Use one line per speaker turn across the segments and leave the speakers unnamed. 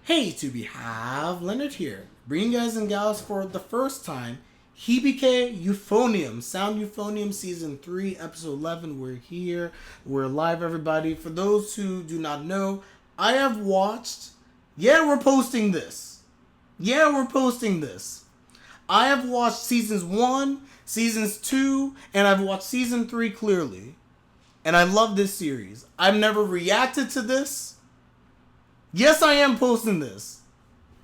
Hey, to be have Leonard here, bringing you guys and gals for the first time, Hibike Euphonium, Sound Euphonium Season 3, Episode 11. We're here, we're live, everybody. For those who do not know, I have watched, we're posting this. I have watched Seasons 1, Seasons 2, and I've watched Season 3 clearly. And I love this series. I've never reacted to this. Yes, I am posting this.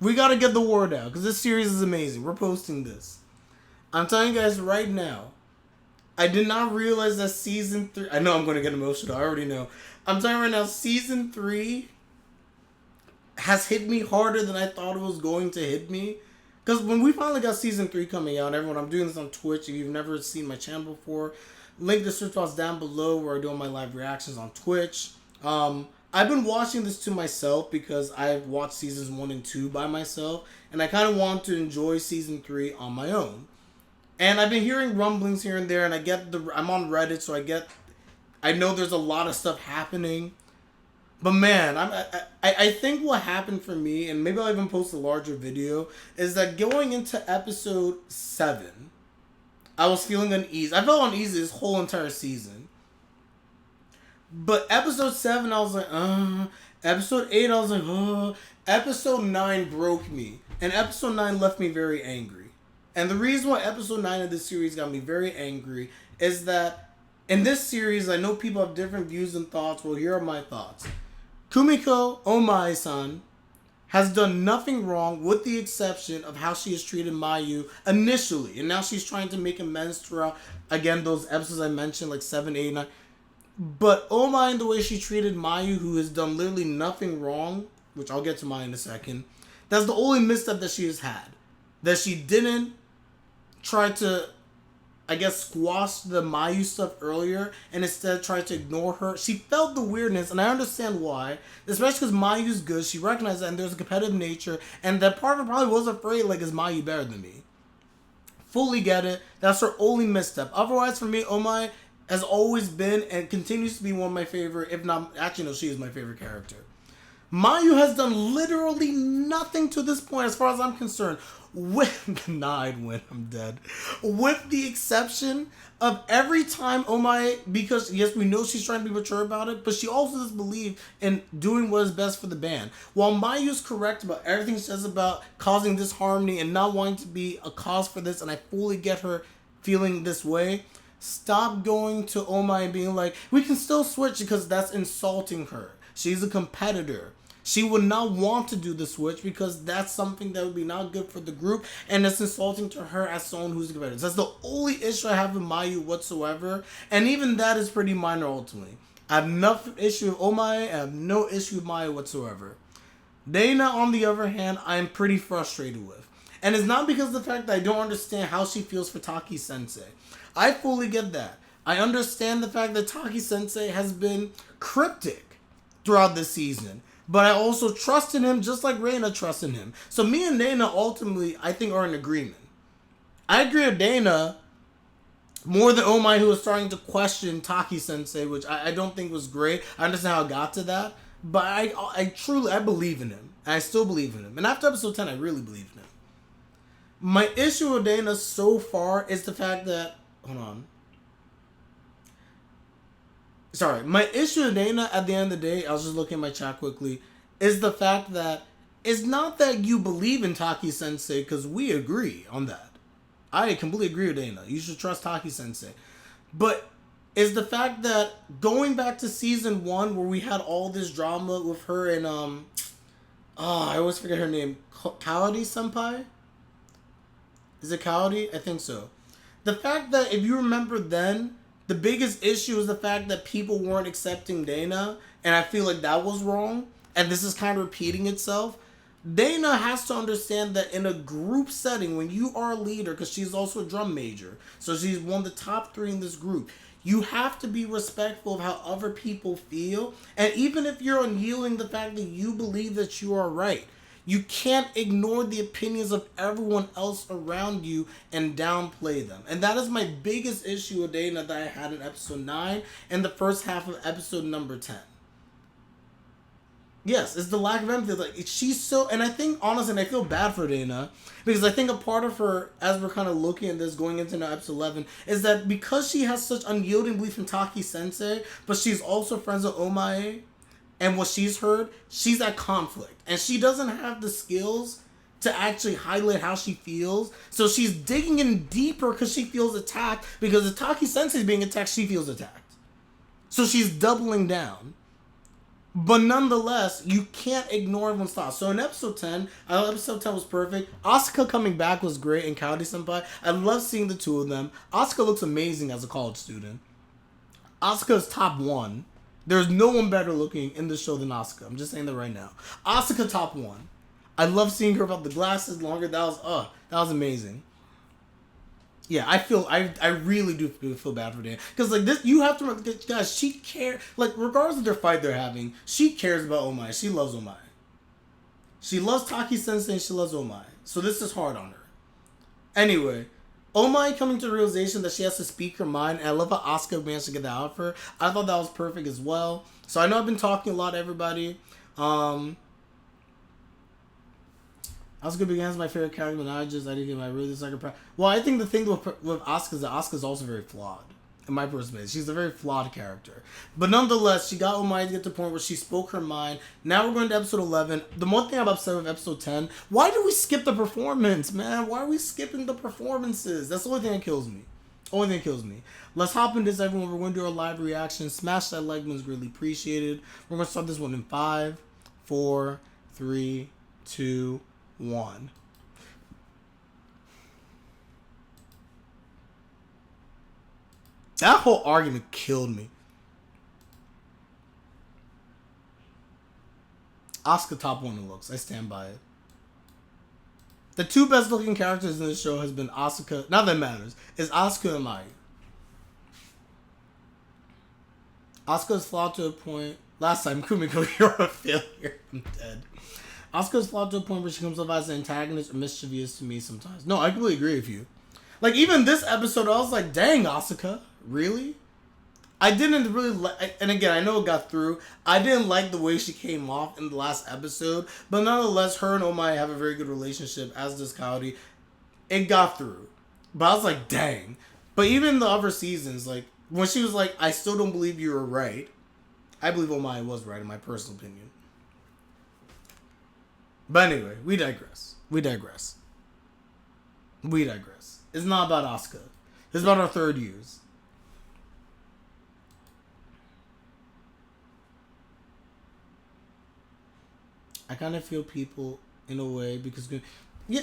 We gotta get the word out because this series is amazing. We're posting this. I'm telling you guys right now, I did not realize that Season 3... I know I'm going to get emotional. I already know. I'm telling you right now, Season 3 has hit me harder than I thought it was going to hit me. Because when we finally got Season 3 coming out, everyone, I'm doing this on Twitch. If you've never seen my channel before, link the search box down below where I do all my live reactions on Twitch. I've been watching this to myself because I've watched Seasons 1 and 2 by myself. And I kind of want to enjoy Season 3 on my own. And I've been hearing rumblings here and there, and I'm on Reddit, so I know there's a lot of stuff happening. But man, I think what happened for me, and maybe I'll even post a larger video, is that going into episode 7, I was feeling uneasy. I felt uneasy this whole entire season. But episode 7, I was like, Episode 8, I was like, Episode 9 broke me. And episode 9 left me very angry. And the reason why episode 9 of this series got me very angry is that in this series, I know people have different views and thoughts. Well, here are my thoughts. Kumiko, Oumae-san, has done nothing wrong with the exception of how she has treated Mayu initially. And now she's trying to make amends throughout, again, those episodes I mentioned, like 7, 8, 9. But Oumae, and the way she treated Mayu, who has done literally nothing wrong, which I'll get to Mayu in a second, that's the only misstep that she has had. That she didn't try to, I guess, squash the Mayu stuff earlier and instead tried to ignore her. She felt the weirdness, and I understand why. Especially because Mayu's good. She recognized that, and there's a competitive nature, and that part of her probably was afraid, like, is Mayu better than me? Fully get it. That's her only misstep. Otherwise, for me, Oumae has always been and continues to be one of my favorite, if not, actually, no, she is my favorite character. Mayu has done literally nothing to this point, as far as I'm concerned. I'd win. I'm dead. With the exception of every time Oumae, because yes, we know she's trying to be mature about it, but she also does believe in doing what is best for the band. While Mayu's correct about everything she says about causing disharmony and not wanting to be a cause for this, and I fully get her feeling this way, stop going to Oumae and being like, we can still switch because that's insulting her. She's a competitor. She would not want to do the switch because that's something that would be not good for the group, and it's insulting to her as someone who's a competitor. That's the only issue I have with Mayu whatsoever, and even that is pretty minor ultimately. I have no issue with Oumae, I have no issue with Mayu whatsoever. Reina, on the other hand, I am pretty frustrated with. And it's not because of the fact that I don't understand how she feels for Taki-sensei. I fully get that. I understand the fact that Taki-sensei has been cryptic throughout this season. But I also trust in him just like Reina trusts in him. So me and Reina ultimately, I think, are in agreement. I agree with Reina more than Oumae, who was starting to question Taki-sensei, which I don't think was great. I understand how it got to that. But I truly believe in him. And I still believe in him. And after episode 10, I really believe in him. My issue with Reina so far is the fact that... Hold on. Sorry, my issue with Reina at the end of the day, I was just looking at my chat quickly, is the fact that it's not that you believe in Taki-sensei, because we agree on that. I completely agree with Reina. You should trust Taki-sensei. But it's the fact that going back to season 1 where we had all this drama with her and, I always forget her name. Kaori senpai? Is it Kaori? I think so. The fact that, if you remember then, the biggest issue is the fact that people weren't accepting Reina, and I feel like that was wrong, and this is kind of repeating itself. Reina has to understand that in a group setting, when you are a leader, because she's also a drum major, so she's one of the top 3 in this group, you have to be respectful of how other people feel, and even if you're unyielding the fact that you believe that you are right, you can't ignore the opinions of everyone else around you and downplay them. And that is my biggest issue with Reina that I had in episode 9 and the first half of episode number 10. Yes, it's the lack of empathy. Like she's so, and I think honestly, and I feel bad for Reina because I think a part of her, as we're kind of looking at this going into now episode 11, is that because she has such unyielding belief in Taki Sensei, but she's also friends with Oumae, and what she's heard, she's at conflict, and she doesn't have the skills to actually highlight how she feels. So she's digging in deeper because she feels attacked. Because if Taki Sensei is being attacked, she feels attacked. So she's doubling down. But nonetheless, you can't ignore everyone's thoughts. So in episode 10, I thought episode 10 was perfect. Asuka coming back was great, and Kaori Senpai. I love seeing the two of them. Asuka looks amazing as a college student. Asuka is top 1. There's no one better looking in the show than Asuka. I'm just saying that right now. Asuka top 1. I love seeing her without the glasses longer. That was amazing. Yeah, I really do feel bad for Dan. Because, like, this, you have to, guys, she cares, like, regardless of their fight they're having, she cares about Oumae. She loves Oumae. She loves Taki Sensei and she loves Oumae. So this is hard on her. Anyway, Oumae coming to the realization that she has to speak her mind, and I love how Asuka managed to get that out of her. I thought that was perfect as well. So I know I've been talking a lot to everybody. Asuka begins my favorite character, but I didn't get my really dislike her. Well, I think the thing with Asuka is that Asuka is also very flawed. In my personal opinion, she's a very flawed character. But nonetheless, she got Oumae to get to the point where she spoke her mind. Now we're going to episode 11. The one thing I'm upset with episode 10, why do we skip the performance, man? Why are we skipping the performances? That's the only thing that kills me. Let's hop into this, everyone. We're going to do our live reaction. Smash that like button is greatly appreciated. We're going to start this one in 5, 4, 3, 2, 1. That whole argument killed me. Asuka top 1 in looks. I stand by it. The two best looking characters in this show has been Asuka. Not that it matters. Is Asuka and Mayu. Asuka's flawed to a point. Last time, Kumiko, you're a failure. I'm dead. Asuka's flawed to a point where she comes off as an antagonist or mischievous to me sometimes. No, I completely agree with you. Like, even this episode, I was like, dang, Asuka. Really? I didn't really like, and again, I know it got through. I didn't like the way she came off in the last episode, but nonetheless, her and Oumae have a very good relationship, as does Kaori. It got through. But I was like, dang. But even in the other seasons, like, when she was like, I still don't believe you were right, I believe Oumae was right, in my personal opinion. But anyway, we digress. It's not about Asuka. It's about our third years. I kind of feel people in a way because, yeah,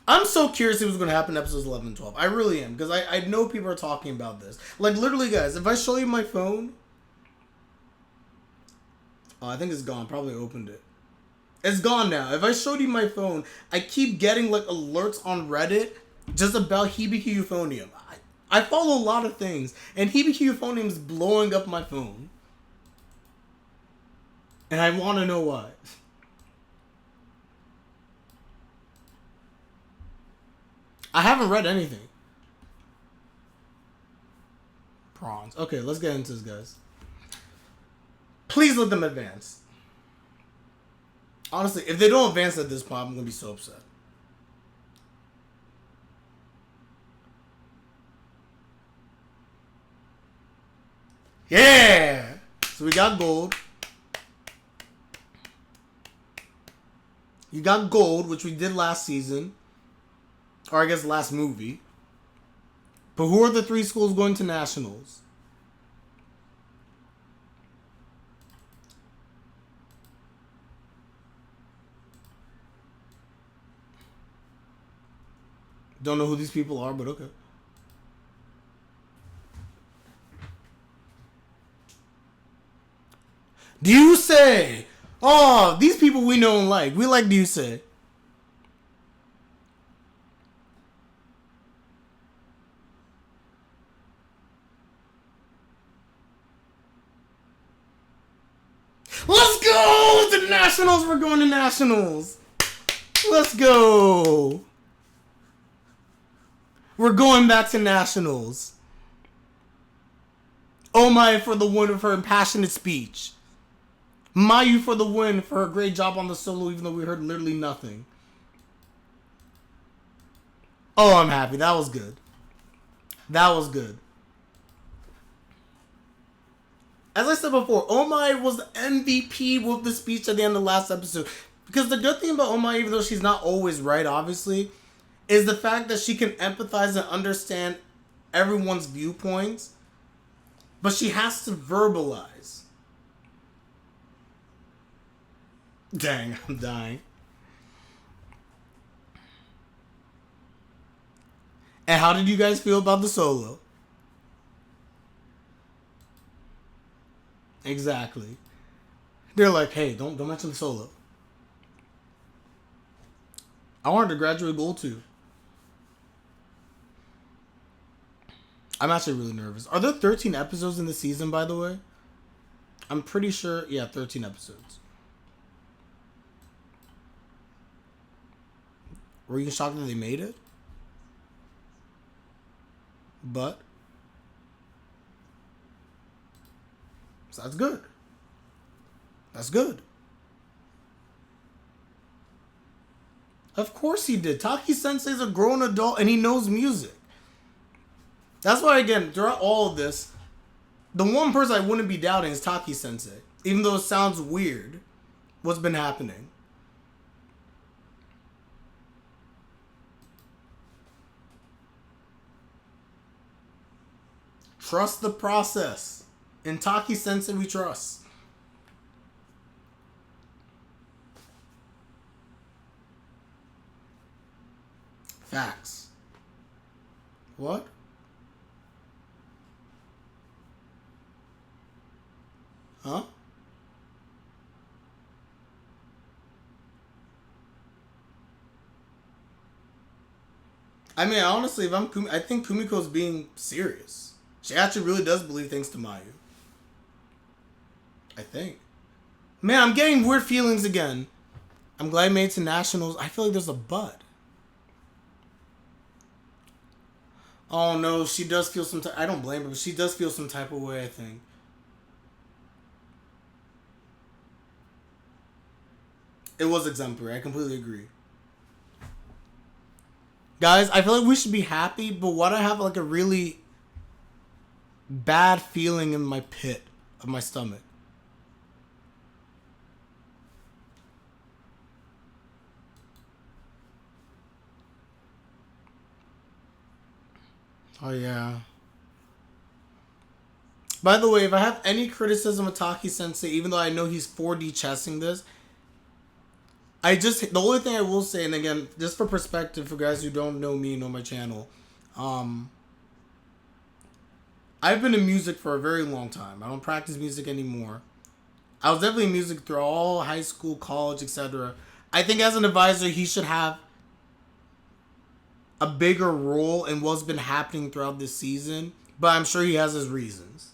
I'm so curious what's going to happen in episodes 11 and 12. I really am, because I know people are talking about this. Like, literally, guys, if I show you my phone, oh, I think it's gone. Probably opened it. It's gone now. If I showed you my phone, I keep getting, like, alerts on Reddit just about Hibike Euphonium. I follow a lot of things, and Hibike Euphonium is blowing up my phone. And I want to know why. I haven't read anything. Prawns. Okay, let's get into this, guys. Please let them advance. Honestly, if they don't advance at this point, I'm going to be so upset. Yeah! So we got gold. You got gold, which we did last season. Or I guess last movie. But who are the 3 schools going to nationals? Don't know who these people are, but okay. Do you say? Oh, these people we know and like. We like Do you say? Let's go! The nationals! We're going to nationals! Let's go! We're going back to nationals. Oumae for the one of her impassionate speech. Mayu for the win for her great job on the solo, even though we heard literally nothing. Oh, I'm happy. That was good. That was good. As I said before, Oumae was the MVP with the speech at the end of the last episode. Because the good thing about Oumae, even though she's not always right, obviously, is the fact that she can empathize and understand everyone's viewpoints. But she has to verbalize. Dang, I'm dying. And how did you guys feel about the solo? Exactly. They're like, hey, don't mention the solo. I wanted to graduate gold too. I'm actually really nervous. Are there 13 episodes in the season, by the way? I'm pretty sure, yeah, 13 episodes. Were you shocked that they made it? But so that's good. That's good. Of course he did. Taki Sensei's a grown adult and he knows music. That's why, again, throughout all of this, the one person I wouldn't be doubting is Taki Sensei. Even though it sounds weird, what's been happening. Trust the process. In Taki Sensei, we trust. Facts. What? Huh? I mean, honestly, if I think Kumiko's being serious. She actually really does believe things to Mayu. I think. Man, I'm getting weird feelings again. I'm glad I made it to nationals. I feel like there's a but. Oh no, she does feel some type. I don't blame her, but she does feel some type of way, I think. It was exemplary. I completely agree. Guys, I feel like we should be happy, but what I have like a really bad feeling in my pit of my stomach. Oh yeah. By the way, if I have any criticism of Taki Sensei, even though I know he's 4D chessing this, the only thing I will say, and again, just for perspective for guys who don't know me, know my channel, I've been in music for a very long time. I don't practice music anymore. I was definitely in music through all high school, college, etc. I think as an advisor, he should have a bigger role in what's been happening throughout this season, but I'm sure he has his reasons.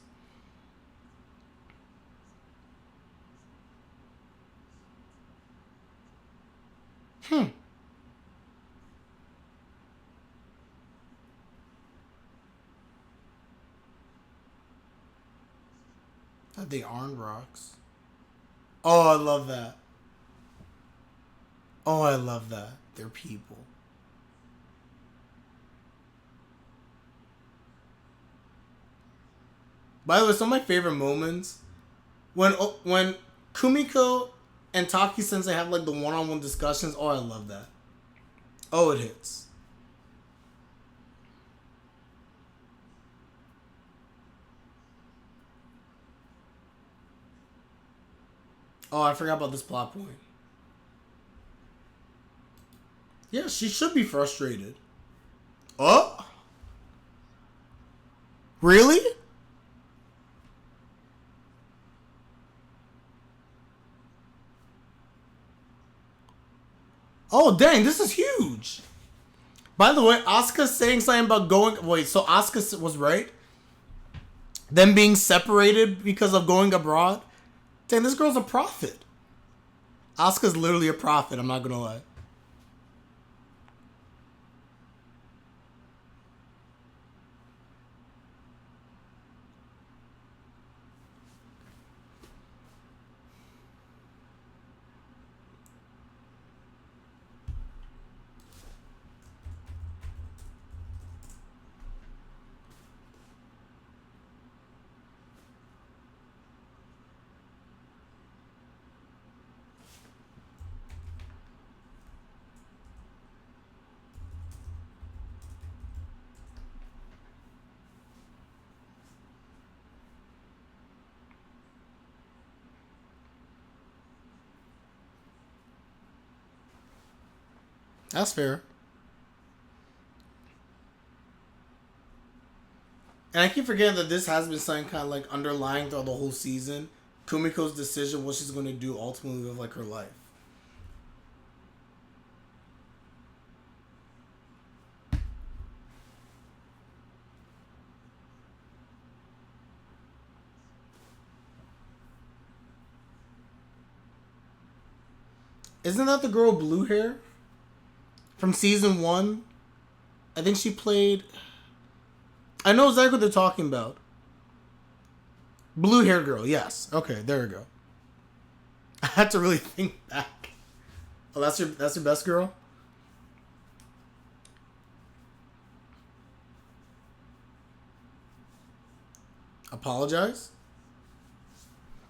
That they aren't rocks. Oh, I love that. Oh, I love that. They're people. By the way, some of my favorite moments when Kumiko and Taki Sensei have like the one-on-one discussions. Oh, I love that. Oh, it hits. Oh, I forgot about this plot point. Yeah, she should be frustrated. Oh? Really? Oh, dang, this is huge. By the way, Asuka saying something about going... Wait, so Asuka was right? Them being separated because of going abroad? Dang, this girl's a prophet. Asuka's literally a prophet, I'm not gonna lie. That's fair. And I keep forgetting that this has been something kind of like underlying throughout the whole season. Kumiko's decision, what she's going to do ultimately with like her life. Isn't that the girl with blue hair? From season 1? I think she played... I know exactly what they're talking about. Blue hair girl, yes. Okay, there we go. I had to really think back. Oh, that's your best girl? Apologize?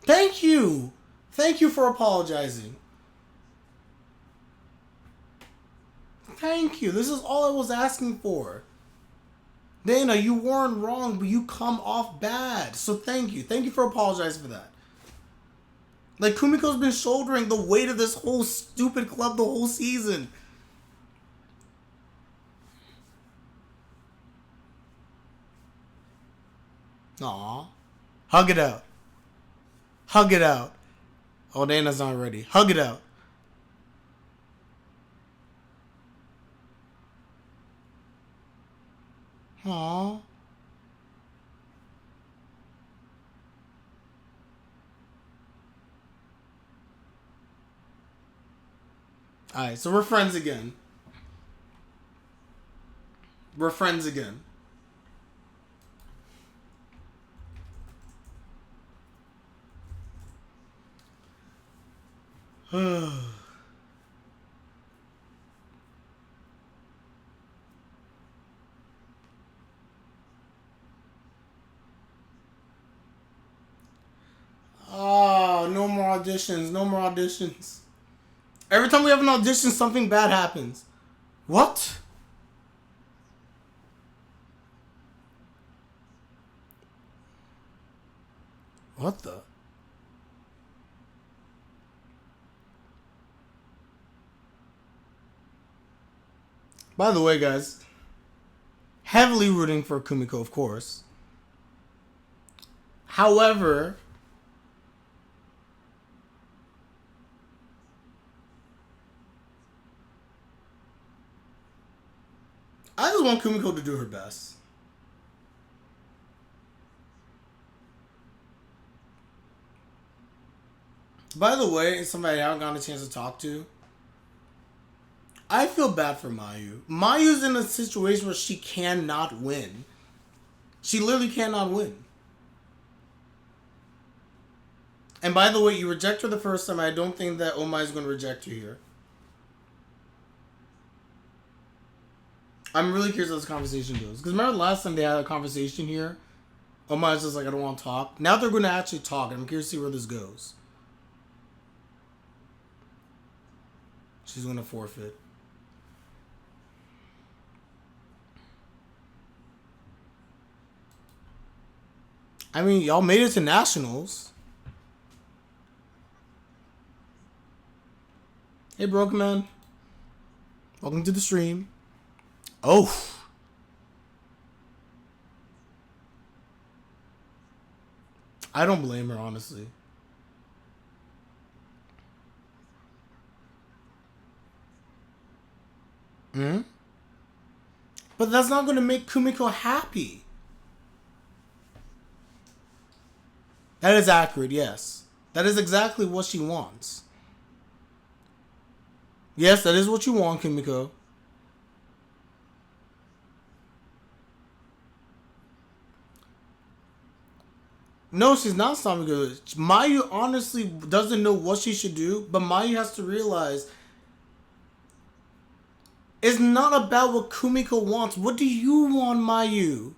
Thank you! Thank you for apologizing. Thank you. This is all I was asking for. Dana, you weren't wrong, but you come off bad. So thank you. Thank you for apologizing for that. Like, Kumiko's been shouldering the weight of this whole stupid club the whole season. Aw. Hug it out. Hug it out. Oh, Dana's not ready. Hug it out. Aww. Alright, so we're friends again. We're friends again. Oh, no more auditions. No more auditions. Every time we have an audition, something bad happens. What? What the? By the way, guys, heavily rooting for Kumiko, of course. However, I just want Kumiko to do her best. By the way, somebody I haven't gotten a chance to talk to. I feel bad for Mayu. Mayu's in a situation where she cannot win. She literally cannot win. And by the way, you reject her the first time. I don't think that Oumae is going to reject you here. I'm really curious how this conversation goes. Because remember last time they had a conversation here? Oumae was just like, I don't want to talk. Now they're going to actually talk. I'm curious to see where this goes. She's going to forfeit. I mean, y'all made it to nationals. Hey, Broken Man. Welcome to the stream. Oh. I don't blame her, honestly. Hmm? But that's not going to make Kumiko happy. That is accurate, yes. That is exactly what she wants. Yes, that is what you want, Kumiko. No, she's not stopping good. Mayu honestly doesn't know what she should do, but Mayu has to realize it's not about what Kumiko wants. What do you want, Mayu?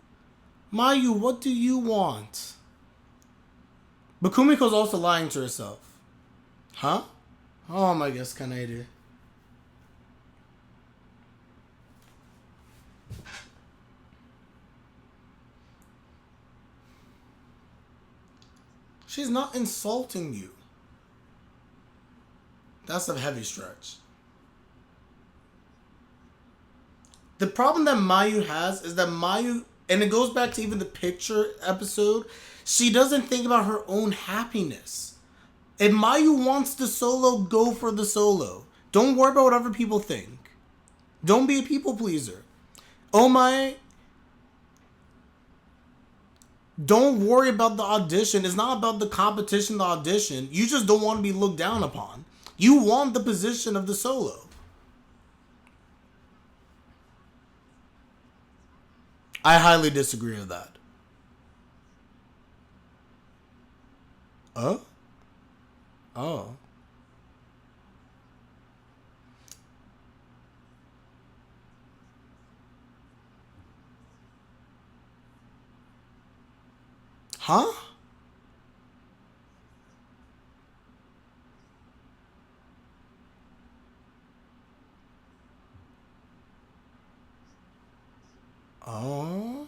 Mayu, what do you want? But Kumiko's also lying to herself. Huh? Oh my gosh, Kanade. She's not insulting you. That's a heavy stretch. The problem that Mayu has is that Mayu, and it goes back to even the picture episode, she doesn't think about her own happiness. If Mayu wants the solo, go for the solo. Don't worry about what other people think. Don't be a people pleaser. Oumae, don't worry about the audition. It's not about the competition, the audition. You just don't want to be looked down upon. You want the position of the solo. I highly disagree with that. Oh. Huh? Oh.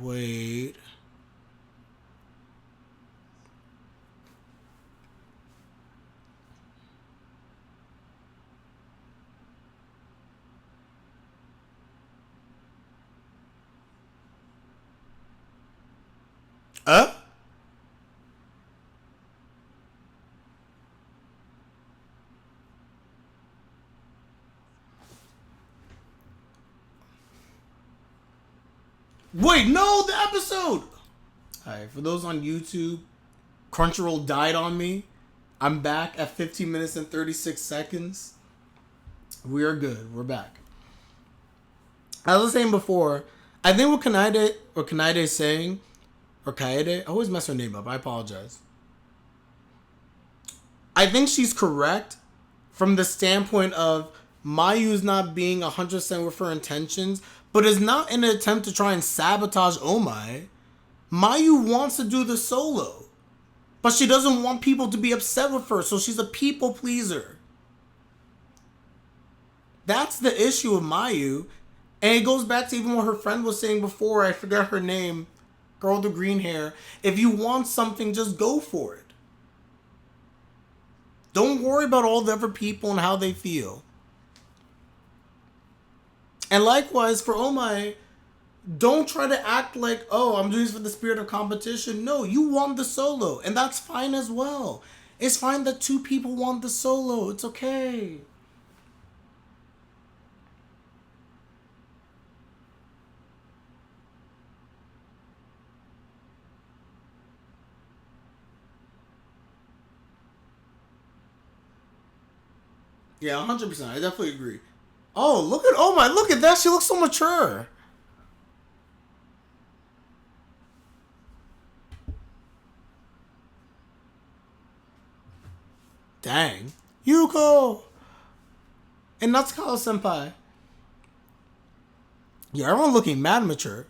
Wait. Huh? Wait, no, the episode. Alright, for those on YouTube, Crunchyroll died on me. I'm back at 15 minutes and 36 seconds. We are good. We're back. I was saying before, I think what Kanade is saying, or Kaede, I always mess her name up. I apologize. I think she's correct from the standpoint of Mayu's not being 100% with her intentions, but is not in an attempt to try and sabotage Oumae. Mayu wants to do the solo, but she doesn't want people to be upset with her, so she's a people pleaser. That's the issue with Mayu, and it goes back to even what her friend was saying before. I forgot her name. Girl with the green hair. If you want something, just go for it. Don't worry about all the other people and how they feel. And likewise for Oumae, don't try to act like, oh, I'm doing this for the spirit of competition. No, you want the solo, and that's fine as well. It's fine that two people want the solo. It's okay. Yeah, 100%. I definitely agree. Oh, look at Oumae. Look at that. She looks so mature. Dang. Yuuko! And Natsukawa senpai. Yeah, everyone looking mad mature.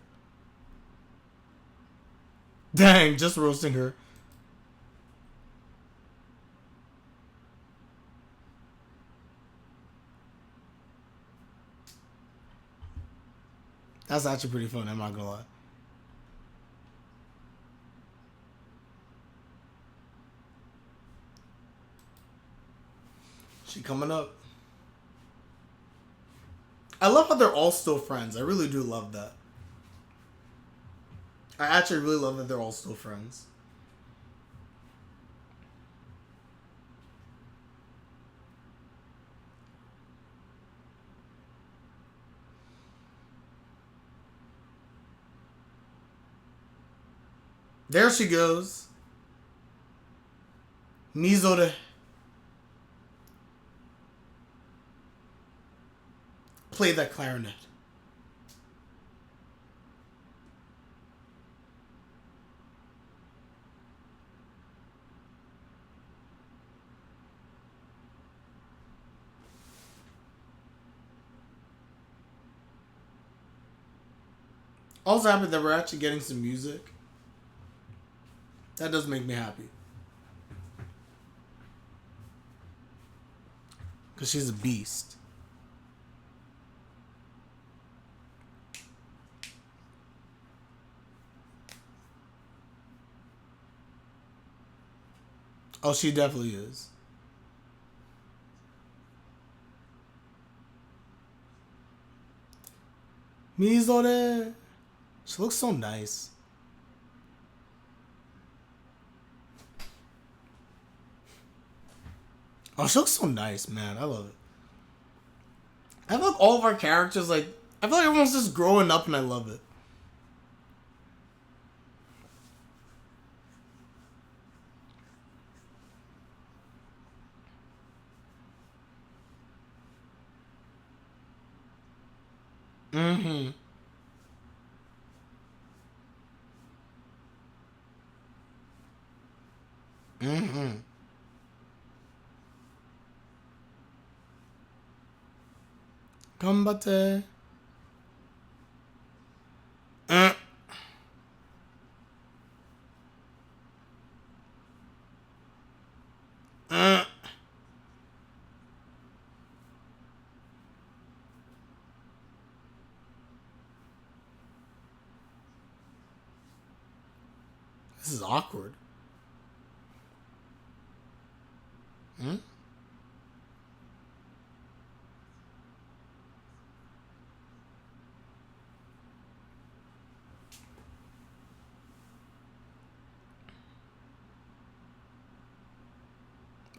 Dang, just roasting her. That's actually pretty fun, I'm not gonna lie. She coming up. I love how they're all still friends. I really do love that. I actually really love that they're all still friends. There she goes. Mizo to play that clarinet. Also happy that we're actually getting some music. That does make me happy. Because she's a beast. Oh, she definitely is. Mizore. She looks so nice. Oh, she looks so nice, man. I love it. I feel like all of our characters, like, I feel like everyone's just growing up and I love it. Mm-hmm. Mm-hmm. Gambate. Mm. Mm. This is awkward. Mm?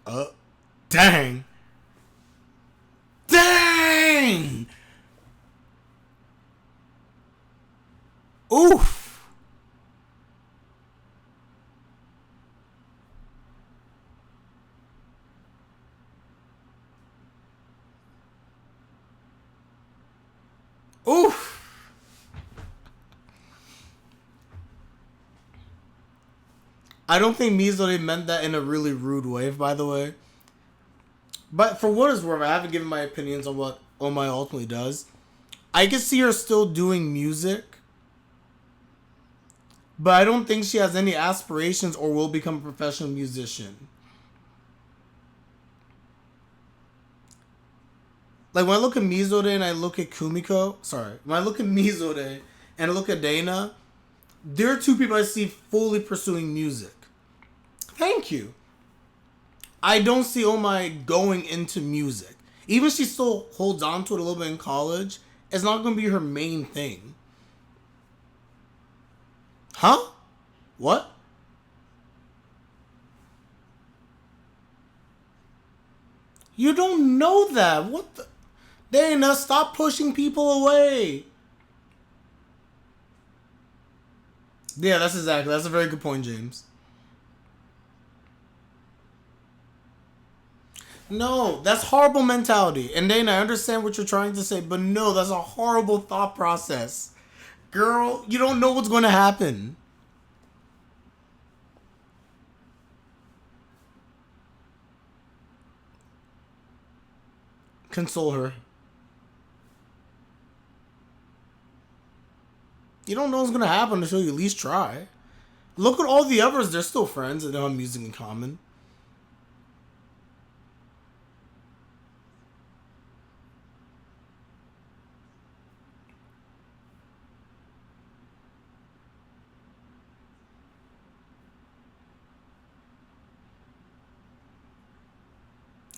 Uh, dang. Dang! Oof! Oof! I don't think Mizore meant that in a really rude way, by the way. But for what it's worth, I haven't given my opinions on what Oumae ultimately does. I can see her still doing music, but I don't think she has any aspirations or will become a professional musician. Like when I look at Mizore and I look at Kumiko, when I look at Mizore and I look at Reina, there are two people I see fully pursuing music. Thank you. I don't see Oumae going into music. Even if she still holds on to it a little bit in college, it's not going to be her main thing. Huh? What? You don't know that. What the? Dana, stop pushing people away. Yeah, that's a very good point, James. No, that's horrible mentality. And Dana, I understand what you're trying to say, but no, that's a horrible thought process. Girl, you don't know what's going to happen. Console her. You don't know what's going to happen until you at least try. Look at all the others. They're still friends and they have music in common.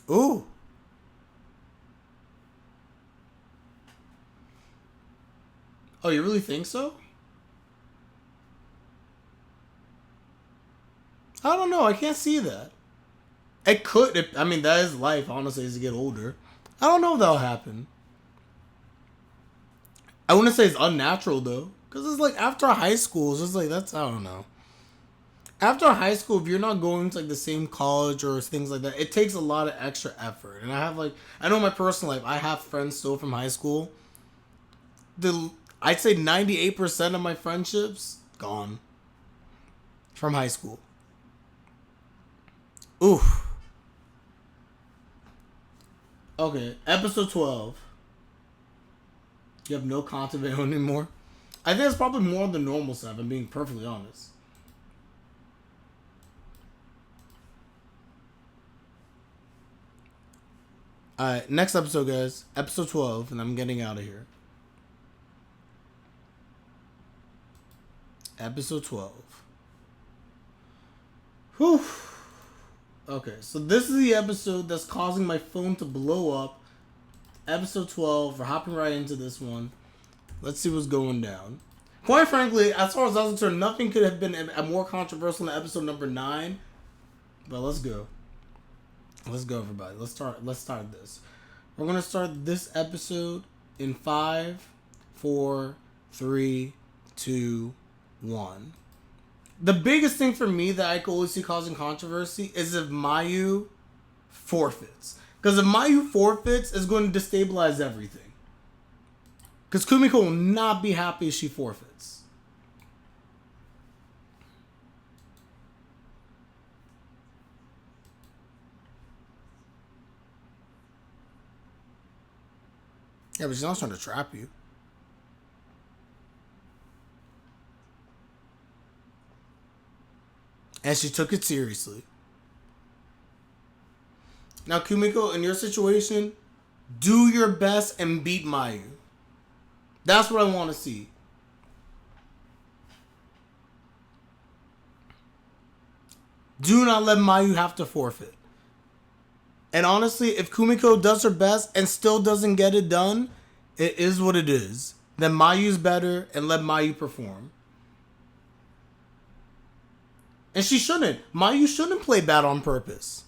Ooh. Oh, you really think so? I don't know. I can't see that. It could. I mean, that is life, honestly, as you get older. I don't know if that'll happen. I wouldn't say it's unnatural, though. Because it's like after high school, it's just like, that's, I don't know. After high school, if you're not going to like the same college or things like that, it takes a lot of extra effort. And I have like, I know in my personal life, I have friends still from high school. I'd say 98% of my friendships gone from high school. Oof. Okay, episode 12. You have no content anymore. I think it's probably more than normal stuff. I'm being perfectly honest. Alright, next episode, guys. Episode 12, and I'm getting out of here. Episode 12. Whew. Okay, so this is the episode that's causing my phone to blow up. Episode 12. We're hopping right into this one. Let's see what's going down. Quite frankly, as far as I was concerned, nothing could have been a more controversial than episode number 9. But let's go. Let's go, everybody. Let's start this. We're going to start this episode in 5, 4, 3, 2, 1. The biggest thing for me that I could always see causing controversy is if Mayu forfeits. Because if Mayu forfeits, it's going to destabilize everything. Because Kumiko will not be happy if she forfeits. Yeah, but she's not trying to trap you. And she took it seriously. Now, Kumiko, in your situation, do your best and beat Mayu. That's what I want to see. Do not let Mayu have to forfeit. And honestly, if Kumiko does her best and still doesn't get it done, it is what it is. Then Mayu's better and let Mayu perform. And she shouldn't. Mayu shouldn't play bad on purpose.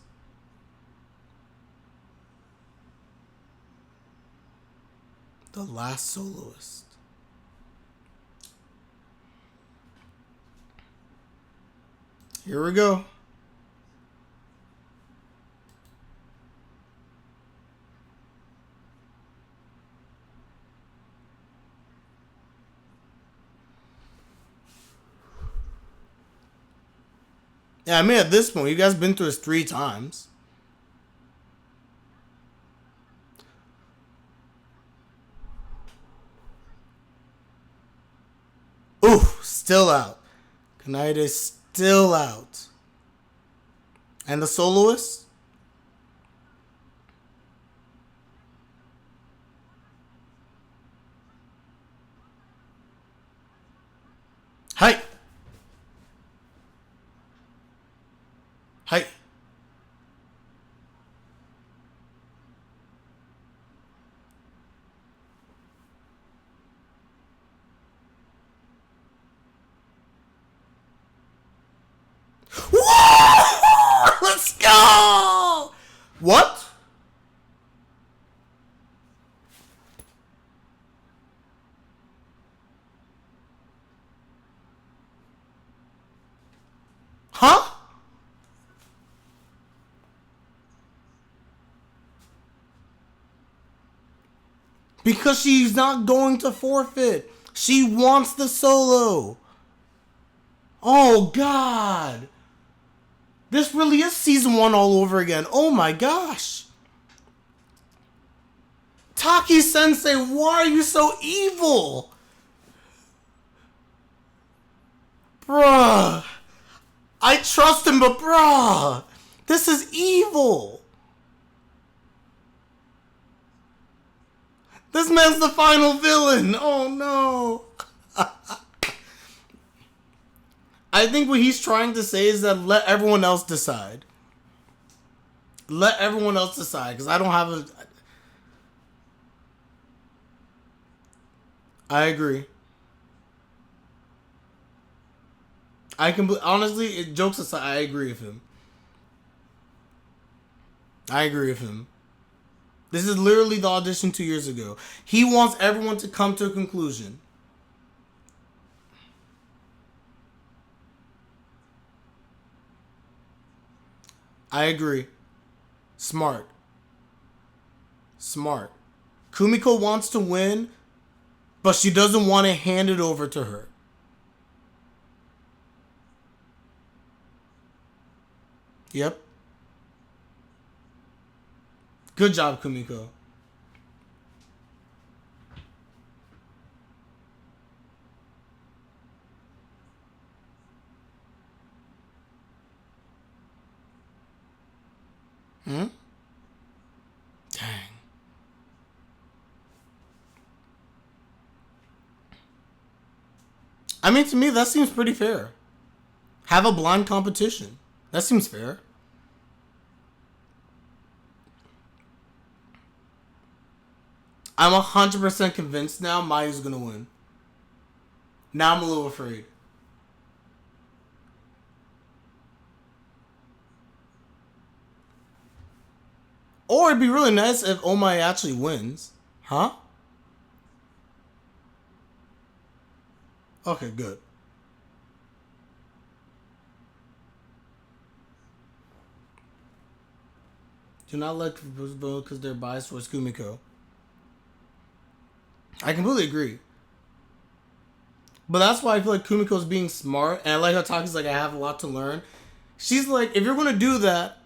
The last soloist. Here we go. Yeah, I mean, at this point, you guys been through this 3 times. Ooh, still out. Kanade still out. And the soloist? Hi. Hi. Whoa! Let's go! What? Huh? Because she's not going to forfeit. She wants the solo. Oh, God. This really is season 1 all over again. Oh, my gosh. Taki-sensei, why are you so evil? Bruh. I trust him, but bruh. This is evil. This man's the final villain. Oh, no. I think what he's trying to say is that let everyone else decide. Let everyone else decide, because I don't have a... I agree. Honestly, jokes aside, I agree with him. I agree with him. This is literally the audition 2 years ago. He wants everyone to come to a conclusion. I agree. Smart. Smart. Kumiko wants to win, but she doesn't want to hand it over to her. Yep. Good job, Kumiko. Dang. I mean, to me, that seems pretty fair. Have a blind competition. That seems fair. I'm 100% convinced now Mayu's gonna win. Now I'm a little afraid. Or it'd be really nice if Oumae actually wins. Huh? Okay, good. Do not like because they're biased towards Kumiko. I completely agree. But that's why I feel like Kumiko's being smart. And I like how Taki's like, I have a lot to learn. She's like, if you're going to do that,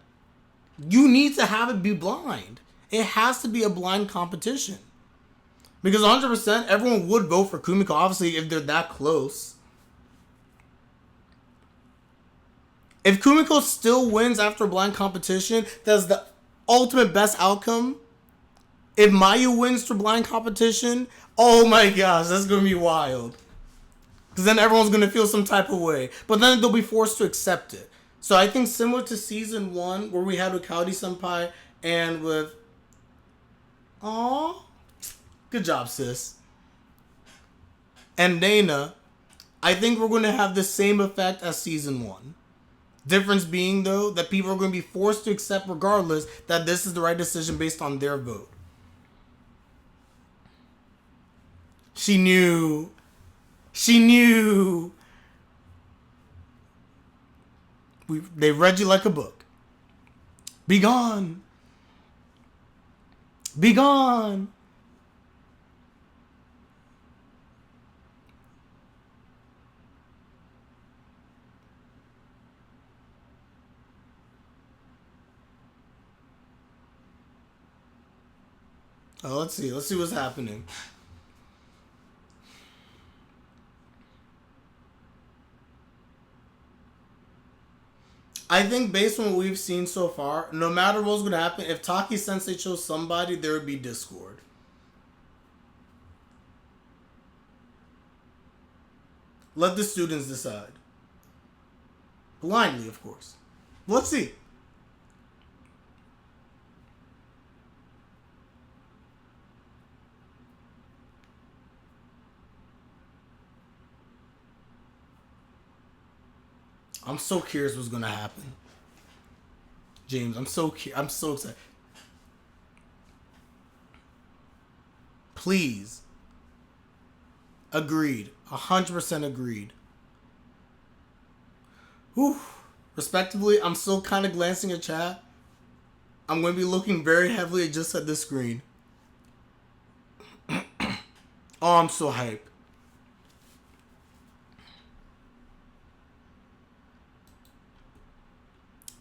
you need to have it be blind. It has to be a blind competition. Because 100% everyone would vote for Kumiko, obviously, if they're that close. If Kumiko still wins after a blind competition, that's the ultimate best outcome. If Mayu wins through blind competition, oh my gosh, that's going to be wild. Because then everyone's going to feel some type of way. But then they'll be forced to accept it. So I think similar to season 1, where we had with Kaori Senpai and with... Aww. Good job, sis. And Reina, I think we're going to have the same effect as season 1. Difference being, though, that people are going to be forced to accept regardless that this is the right decision based on their vote. She knew. She knew. They read you like a book. Be gone. Be gone. Oh, let's see. Let's see what's happening. I think based on what we've seen so far, no matter what's going to happen, if Taki-sensei chose somebody, there would be discord. Let the students decide. Blindly, of course. Let's see. I'm so curious what's gonna happen, James. I'm so excited. Please. Agreed. 100% agreed. Whew. Respectively, I'm still kind of glancing at chat. I'm going to be looking very heavily just at this screen. Oh, I'm so hyped.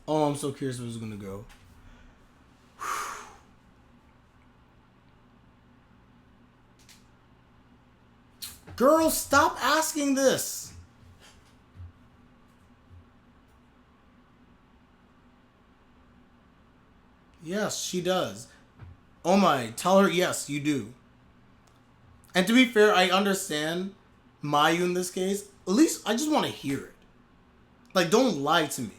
Oh, I'm so curious where it's going to go. Girl, stop asking this. Yes, she does. Oumae, tell her yes, you do. And to be fair, I understand Mayu in this case. At least I just want to hear it. Like, don't lie to me.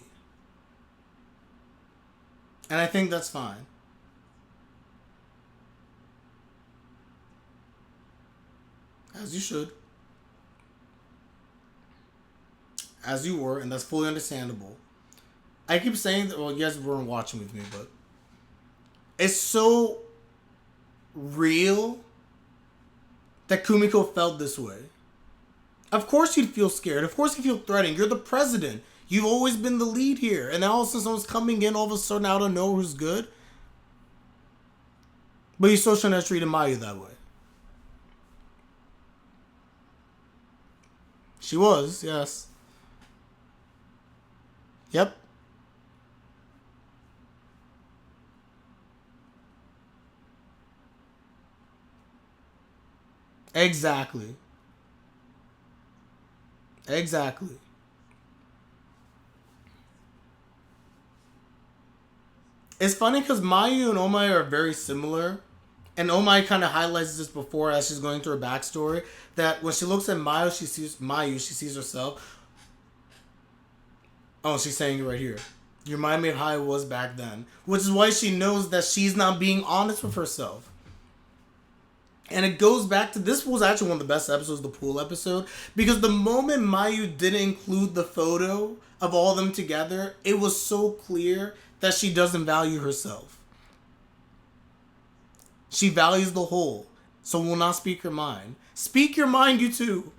And I think that's fine. As you should. As you were, and that's fully understandable. I keep saying that, well, you guys weren't watching with me, but it's so real that Kumiko felt this way. Of course you'd feel scared. Of course you feel threatened. You're the president. You've always been the lead here. And now all of a sudden someone's coming in all of a sudden out of nowhere who's good. But you still shouldn't have treated Mayu that way. She was, yes. Yep. Exactly. Exactly. It's funny because Mayu and Oumae are very similar. And Oumae kind of highlights this before as she's going through her backstory. That when she looks at Mayu, she sees herself. Oh, she's saying it right here. You remind me of how it was back then. Which is why she knows that she's not being honest with herself. And it goes back to, this was actually one of the best episodes, the pool episode, because the moment Mayu didn't include the photo of all of them together, it was so clear that she doesn't value herself. She values the whole, so will not speak her mind. Speak your mind, you two.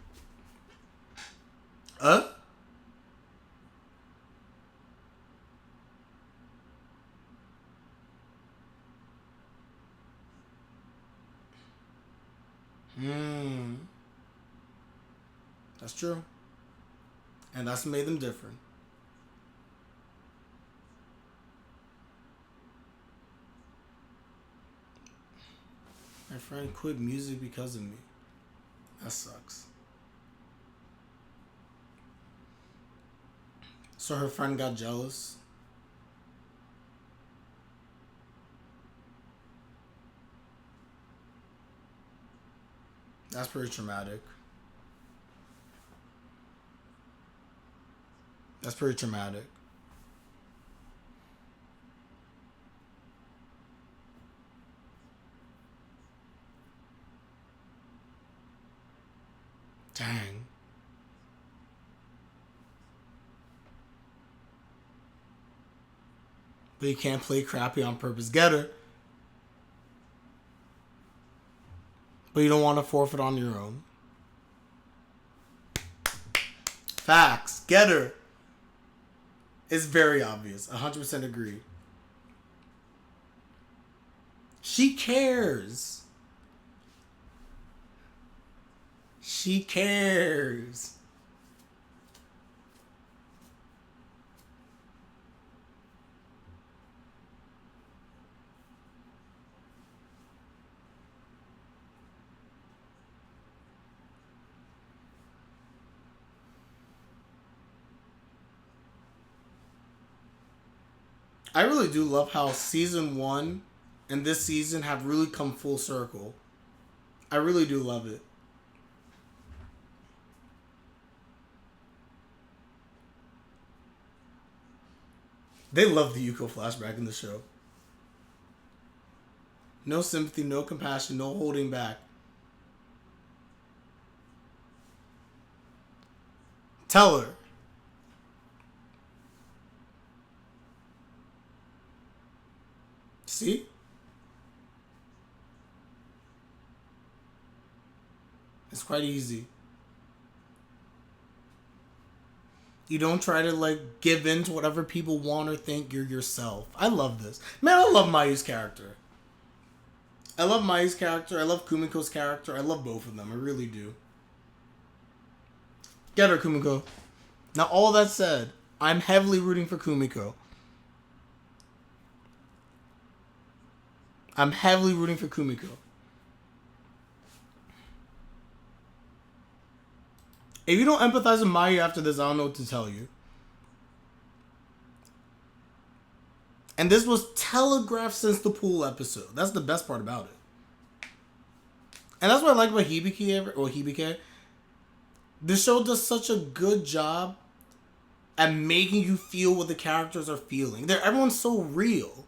That's true. And that's what made them different. My friend quit music because of me. That sucks. So her friend got jealous. That's pretty traumatic. That's pretty traumatic. Dang. But you can't play crappy on purpose. Get her. But you don't want to forfeit on your own. Facts. Get her. It's very obvious. 100% agree. She cares. She cares. I really do love how season 1 and this season have really come full circle. I really do love it. They love the Yuuko flashback in the show. No sympathy, no compassion, no holding back. Tell her. See? It's quite easy. You don't try to, like, give in to whatever people want or think. You're yourself. I love this. Man, I love Mayu's character. I love Mayu's character. I love Kumiko's character. I love both of them. I really do. Get her, Kumiko. Now, all that said, I'm heavily rooting for Kumiko. I'm heavily rooting for Kumiko. If you don't empathize with Mayu after this, I don't know what to tell you. And this was telegraphed since the pool episode. That's the best part about it. And that's what I like about Hibike. The show does such a good job at making you feel what the characters are feeling. Everyone's so real.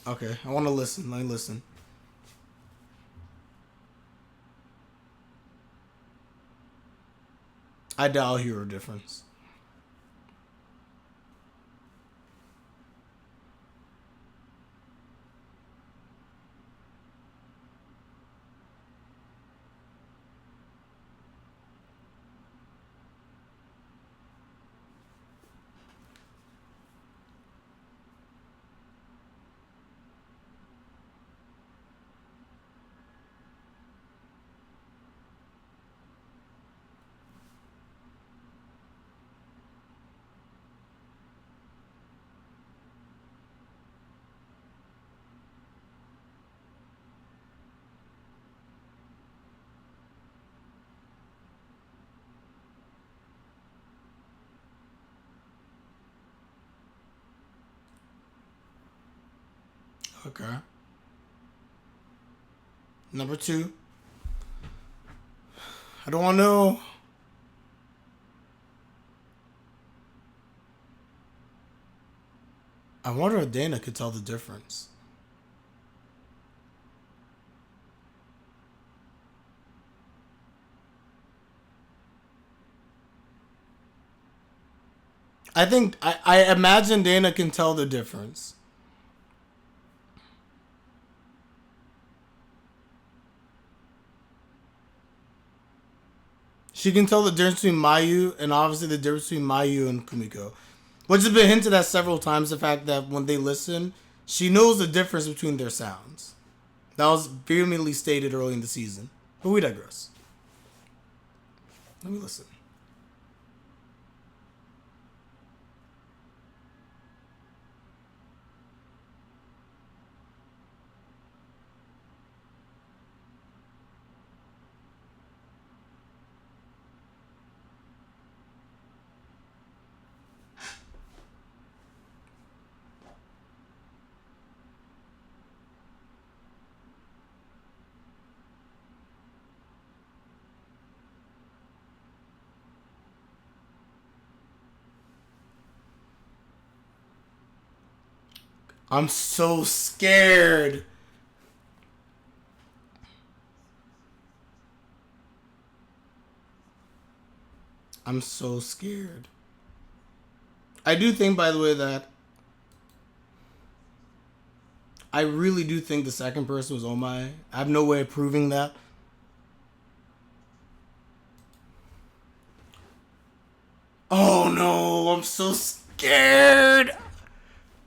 Okay, I want to listen. Let me listen. I doubt I'll hear a difference. Okay. Number 2. I don't want to know. I wonder if Dana could tell the difference. I think I imagine Dana can tell the difference. She can tell the difference between Mayu and obviously the difference between Mayu and Kumiko. Which has been hinted at several times, the fact that when they listen, she knows the difference between their sounds. That was vehemently stated early in the season. But we digress. Let me listen. I'm so scared. I'm so scared. I do think, by the way, that I really do think the second person was Oumae. I have no way of proving that. Oh no, I'm so scared.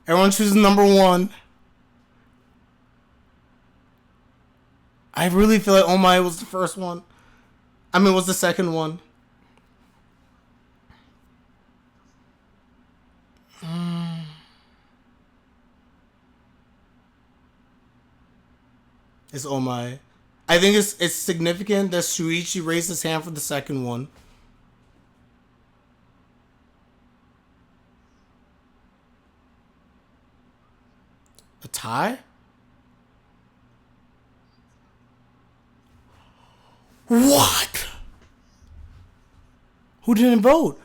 Everyone chooses number one. I really feel like Oumae was the first one. I mean, was the second one. It's Oumae. I think it's significant that Shuichi raised his hand for the second one. A tie? What? Who didn't vote?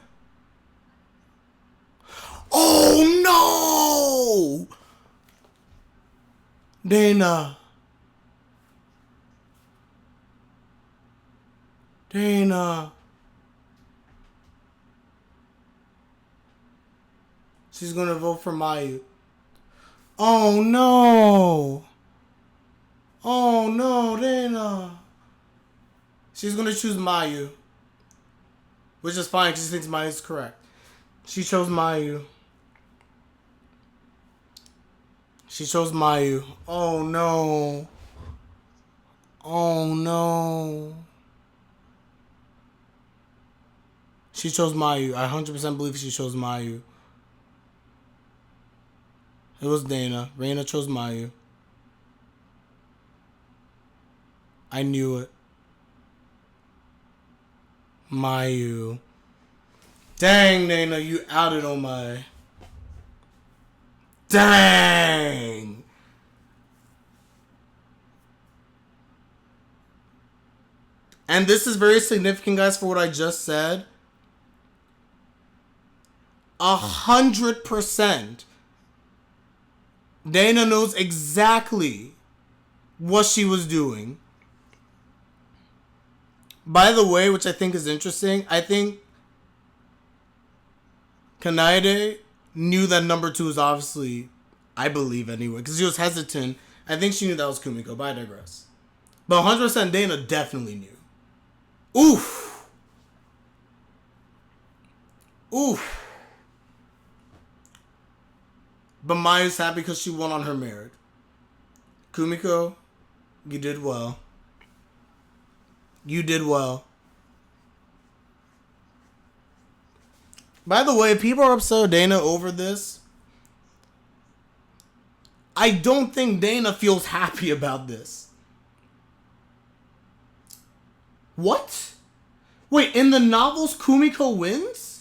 Oh no! Dana. She's gonna vote for Mayu. Oh no! Oh no, Dana. She's gonna choose Mayu. Which is fine because she thinks Mayu's correct. She chose Mayu. She chose Mayu. Oh no. Oh no. She chose Mayu. I 100% believe she chose Mayu. It was Dana. Reina chose Mayu. I knew it. Mayu. Dang, Dana, you outed Oumae. Dang. And this is very significant, guys, for what I just said. 100%. Dana knows exactly what she was doing. By the way, which I think is interesting, I think Kanade knew that number two was obviously, I believe anyway, because she was hesitant. I think she knew that was Kumiko, but I digress. But 100% Dana definitely knew. Oof. Oof. But Mayu's happy because she won on her merit. Kumiko, you did well. You did well. By the way, people are upset with Dana over this. I don't think Dana feels happy about this. What? Wait, in the novels, Kumiko wins?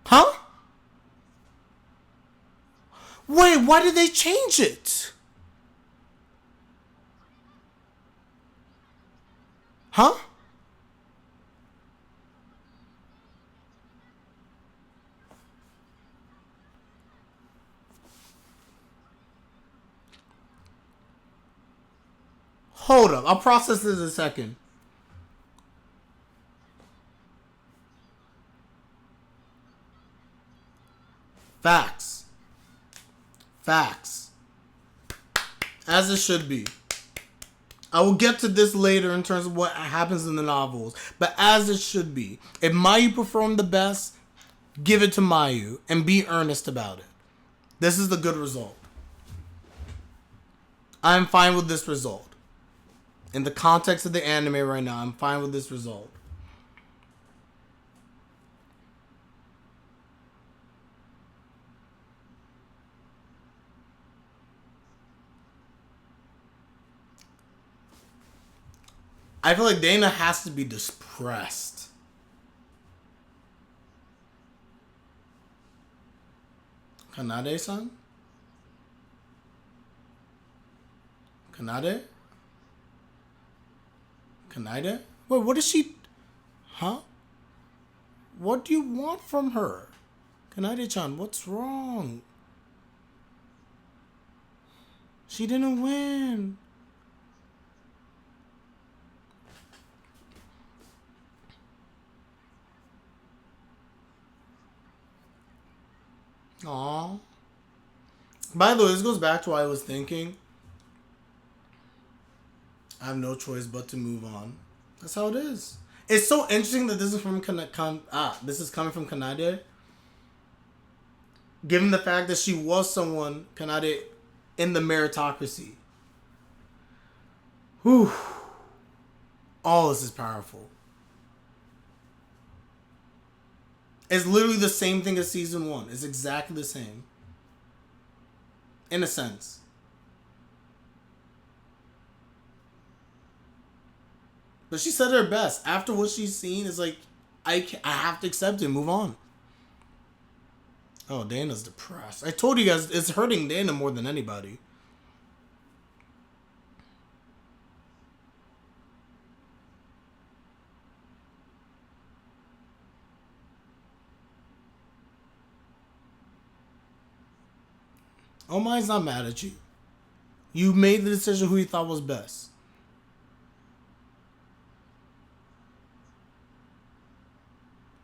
Huh? Wait, why did they change it? Huh? Hold up. I'll process this in a second. Facts. Facts. As it should be. I will get to this later in terms of what happens in the novels. But as it should be. If Mayu performed the best, give it to Mayu. And be earnest about it. This is the good result. I'm fine with this result. In the context of the anime right now, I'm fine with this result. I feel like Dana has to be depressed. Kanade-san? Kanade? Kanade? Wait, what is she... Huh? What do you want from her? Kanade-chan, what's wrong? She didn't win. Aww. By the way, this goes back to what I was thinking. I have no choice but to move on. That's how it is. It's so interesting that this is from this is coming from Kanade. Given the fact that she was someone, Kanade, in the meritocracy. Whew. All this is powerful. It's literally the same thing as season 1. It's exactly the same. In a sense. But she said her best. After what she's seen, it's like, I have to accept it. Move on. Oh, Dana's depressed. I told you guys, it's hurting Dana more than anybody. Oumae's not mad at you. You made the decision who you thought was best.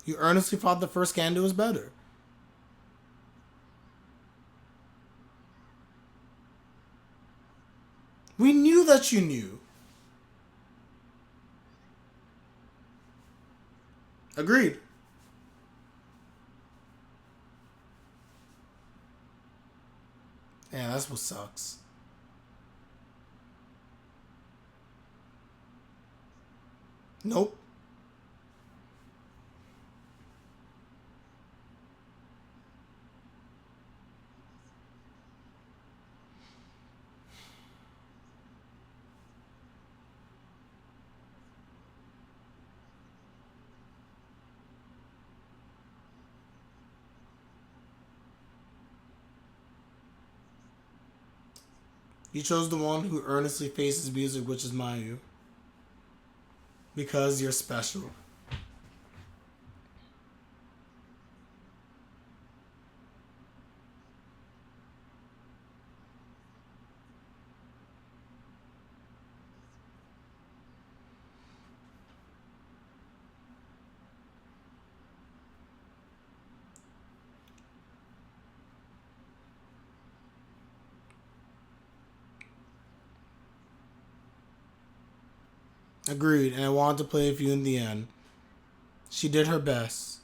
You earnestly thought the first Kanade was better. We knew that you knew. Agreed. Yeah, that's what sucks. Nope. You chose the one who earnestly faces music, which is Mayu. Because you're special. Agreed, and I wanted to play with you in the end. She did her best.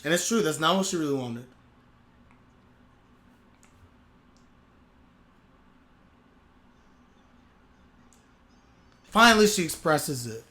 And it's true, that's not what she really wanted. Finally, she expresses it.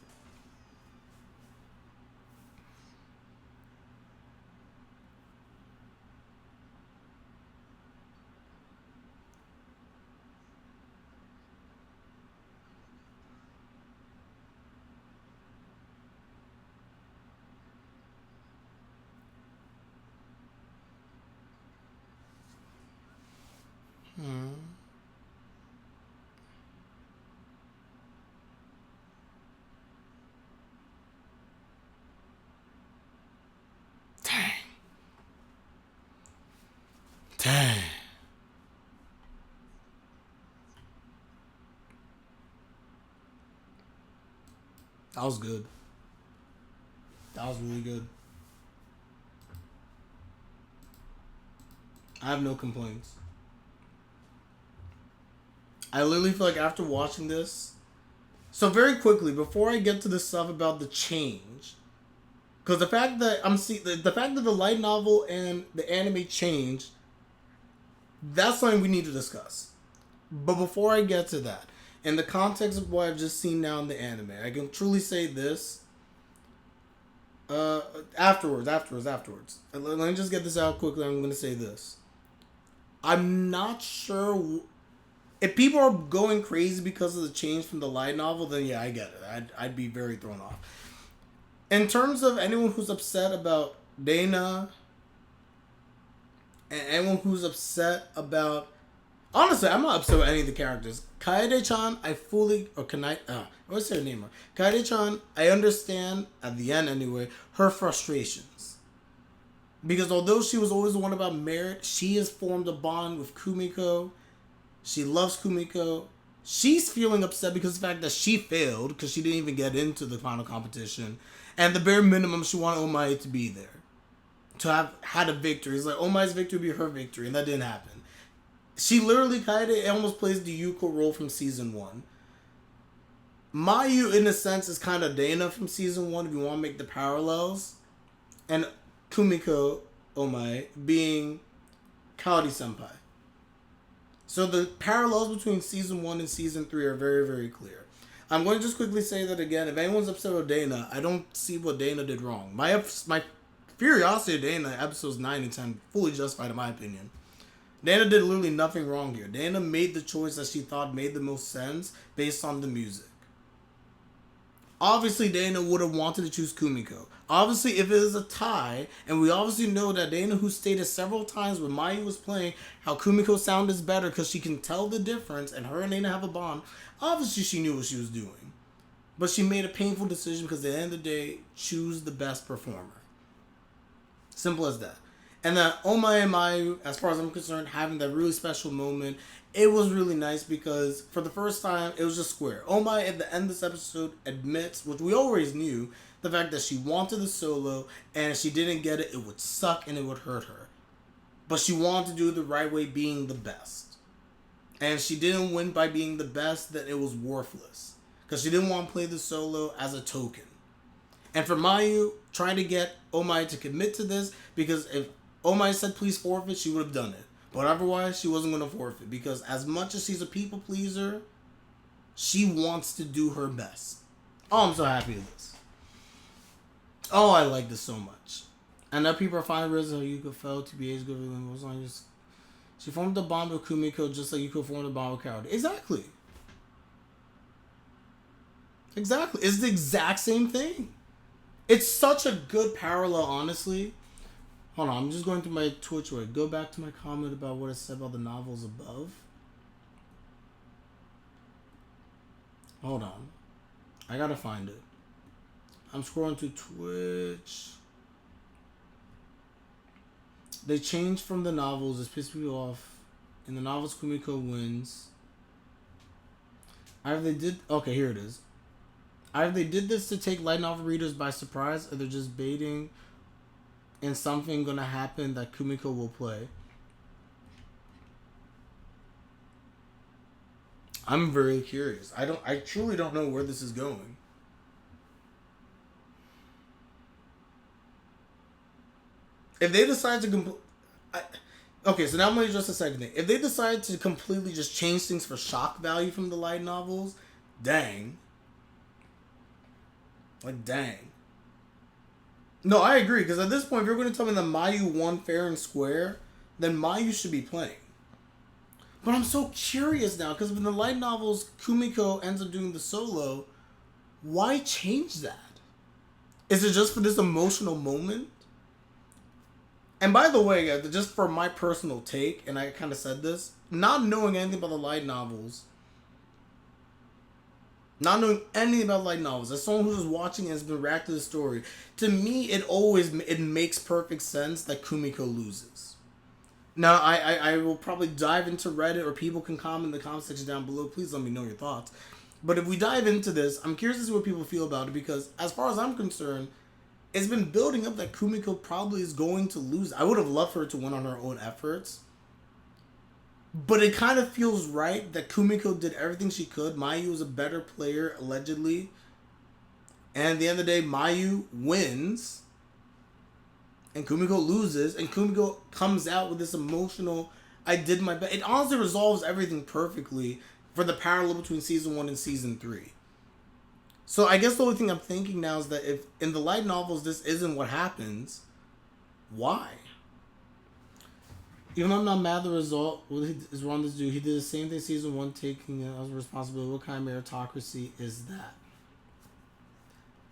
That was good. That was really good. I have no complaints. I literally feel like after watching this, so very quickly before I get to the stuff about the change, because the fact that the fact that the light novel and the anime changed, that's something we need to discuss. But before I get to that, in the context of what I've just seen now in the anime, I can truly say this. Afterwards. Let me just get this out quickly. I'm going to say this. I'm not sure if people are going crazy because of the change from the light novel. Then yeah, I get it. I'd be very thrown off. In terms of anyone who's upset about Dana, and anyone who's upset about, honestly, I'm not upset with any of the characters. Kaede-chan, I always say her name wrong. Kaede-chan, I understand, at the end anyway, her frustrations. Because although she was always the one about merit, she has formed a bond with Kumiko. She loves Kumiko. She's feeling upset because of the fact that she failed, because she didn't even get into the final competition. And the bare minimum, she wanted Oumae to be there. To have had a victory. It's like Oumae's victory would be her victory, and that didn't happen. She literally almost plays the Yuuko role from season 1. Mayu, in a sense, is kind of Dana from season 1, if you want to make the parallels. And Kumiko, Oumae, being Kaori senpai. So the parallels between season 1 and season 3 are very, very clear. I'm going to just quickly say that again. If anyone's upset with Dana, I don't see what Dana did wrong. My curiosity of Dana, episodes 9 and 10, fully justified in my opinion. Dana did literally nothing wrong here. Dana made the choice that she thought made the most sense based on the music. Obviously, Dana would have wanted to choose Kumiko. Obviously, if it is a tie, and we obviously know that Dana, who stated several times when Mayu was playing how Kumiko sound is better because she can tell the difference and her and Dana have a bond, obviously she knew what she was doing. But she made a painful decision because at the end of the day, choose the best performer. Simple as that. And that Oumae and Mayu, as far as I'm concerned, having that really special moment, it was really nice because for the first time, it was just square. Oumae at the end of this episode admits, which we always knew, the fact that she wanted the solo and if she didn't get it, it would suck and it would hurt her. But she wanted to do it the right way, being the best. And if she didn't win by being the best, then it was worthless. Because she didn't want to play the solo as a token. And for Mayu, trying to get Oumae to commit to this, because if Oumae said please forfeit, she would have done it. But otherwise, she wasn't going to forfeit. Because as much as she's a people pleaser, she wants to do her best. Oh, I'm so happy with this. Oh, I like this so much. And now people are finding reasons how Yuuko felt to be age good. She formed a bond with Kumiko just like Yuuko formed a bond with Kaori. Exactly. It's the exact same thing. It's such a good parallel, honestly. Hold on, I'm just going through my Twitch. Wait, go back to my comment about what I said about the novels above. Hold on. I gotta find it. I'm scrolling through Twitch. They changed from the novels. It's pissed me off. In the novels, Kumiko wins. Either they did... Okay, here it is. Either they did this to take light novel readers by surprise, or they're just baiting... and something gonna happen that Kumiko will play. I'm very curious. I truly don't know where this is going. If they decide to okay, so now I'm gonna address the second thing. If they decide to completely just change things for shock value from the light novels, dang. Like, dang. No, I agree, because at this point, if you're going to tell me that Mayu won fair and square, then Mayu should be playing. But I'm so curious now, because when the light novels, Kumiko ends up doing the solo, why change that? Is it just for this emotional moment? And by the way, guys, just for my personal take, and I kind of said this, not knowing anything about the light novels, as someone who's just watching and has been reacting to the story, to me, it makes perfect sense that Kumiko loses. Now, I will probably dive into Reddit, or people can comment in the comment section down below. Please let me know your thoughts. But if we dive into this, I'm curious to see what people feel about it, because as far as I'm concerned, it's been building up that Kumiko probably is going to lose. I would have loved for her to win on her own efforts. But it kind of feels right that Kumiko did everything she could. Mayu was a better player, allegedly. And at the end of the day, Mayu wins. And Kumiko loses. And Kumiko comes out with this emotional, I did my best. It honestly resolves everything perfectly for the parallel between season 1 and season 3. So I guess the only thing I'm thinking now is that if in the light novels this isn't what happens, why? Even though I'm not mad at the result, what is wrong with this dude? He did the same thing season 1, taking it as a responsibility. What kind of meritocracy is that?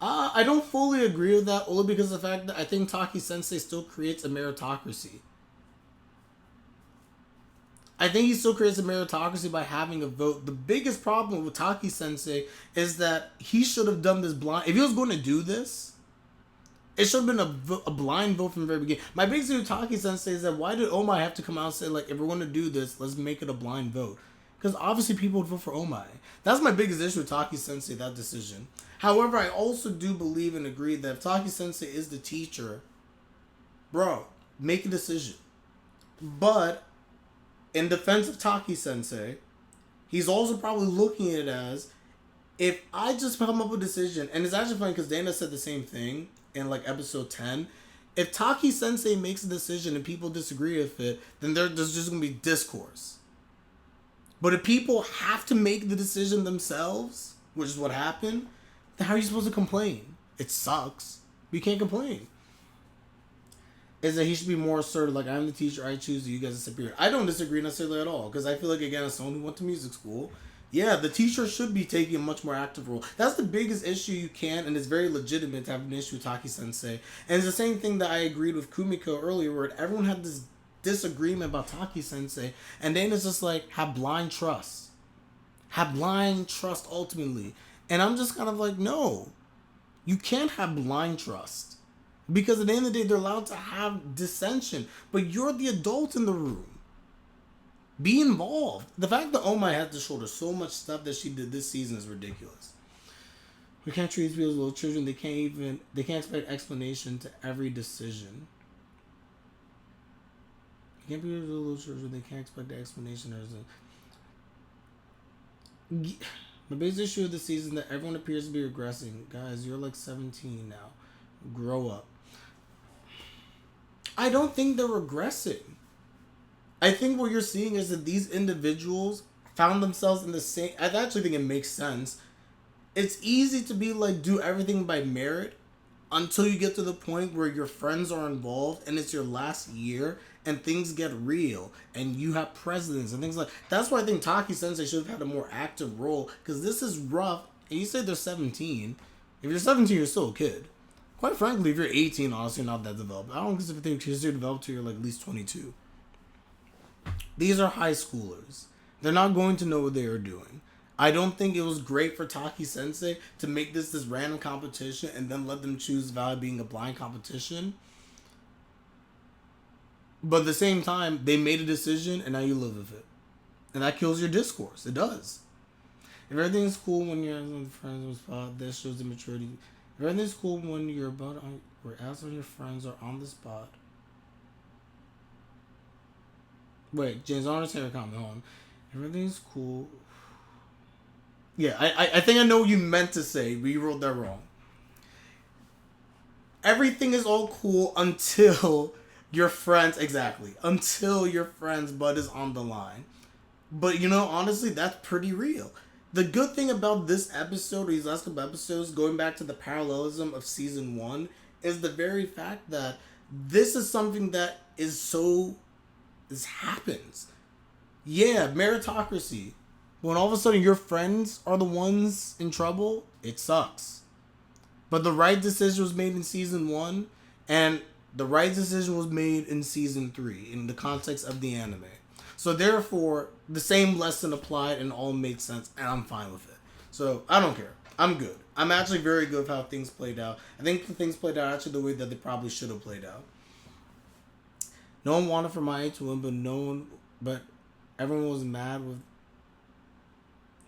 I don't fully agree with that, only because of the fact that I think Taki-sensei still creates a meritocracy. I think he still creates a meritocracy by having a vote. The biggest problem with Taki-sensei is that he should have done this blind. If he was going to do this, it should have been a blind vote from the very beginning. My biggest issue with Taki-sensei is that why did Oumae have to come out and say, like, if we're going to do this, let's make it a blind vote? Because obviously people would vote for Oumae. That's my biggest issue with Taki-sensei, that decision. However, I also do believe and agree that if Taki-sensei is the teacher, bro, make a decision. But in defense of Taki-sensei, he's also probably looking at it as, if I just come up with a decision, and it's actually funny because Dana said the same thing in like episode 10. If Taki-sensei makes a decision and people disagree with it, then there's just going to be discourse. But if people have to make the decision themselves, which is what happened, then how are you supposed to complain? It sucks. But you can't complain. Is that he should be more assertive, like, I'm the teacher, I choose you guys are superior. I don't disagree necessarily at all, because I feel like, again, as someone who went to music school, yeah, the teacher should be taking a much more active role. That's the biggest issue you can, and it's very legitimate to have an issue with Taki-sensei. And it's the same thing that I agreed with Kumiko earlier, where everyone had this disagreement about Taki-sensei, and then it's just like, have blind trust. Have blind trust, ultimately. And I'm just kind of like, no. You can't have blind trust. Because at the end of the day, they're allowed to have dissension. But you're the adult in the room. Be involved. The fact that Oumae had to shoulder so much stuff that she did this season is ridiculous. We can't treat these people as little children. They can't expect explanation to every decision. You can't be little children. They can't expect the explanation. The biggest issue of the season is that everyone appears to be regressing. Guys, you're like 17 now. Grow up. I don't think they're regressing. I think what you're seeing is that these individuals found themselves in the same... I actually think it makes sense. It's easy to be like, do everything by merit until you get to the point where your friends are involved and it's your last year and things get real and you have presidents and things like... That's why I think Taki-sensei should have had a more active role, because this is rough. And you say they're 17. If you're 17, you're still a kid. Quite frankly, if you're 18, honestly, you're not that developed. I don't think you're developed till you're like at least 22. These are high schoolers. They're not going to know what they are doing. I don't think it was great for Taki-sensei to make this random competition and then let them choose via being a blind competition. But at the same time, they made a decision and now you live with it. And that kills your discourse. It does. If everything's cool when you're with friends on the spot, that shows the maturity. If everything's cool when you're about or as when your friends are on the spot. Wait, James, I understand your comment. Hold on. Everything's cool. Yeah, I think I know what you meant to say, but you wrote that wrong. Everything is all cool until your friends, exactly, until your friend's butt is on the line. But, you know, honestly, that's pretty real. The good thing about this episode, or these last couple episodes, going back to the parallelism of season 1, is the very fact that this is something that this happens. Yeah, meritocracy. When all of a sudden your friends are the ones in trouble, it sucks. But the right decision was made in season 1, and the right decision was made in season 3, in the context of the anime. So therefore, the same lesson applied and all made sense, and I'm fine with it. So, I don't care. I'm good. I'm actually very good with how things played out. I think the things played out actually the way that they probably should have played out. No one wanted for Mayu to win, but everyone was mad with...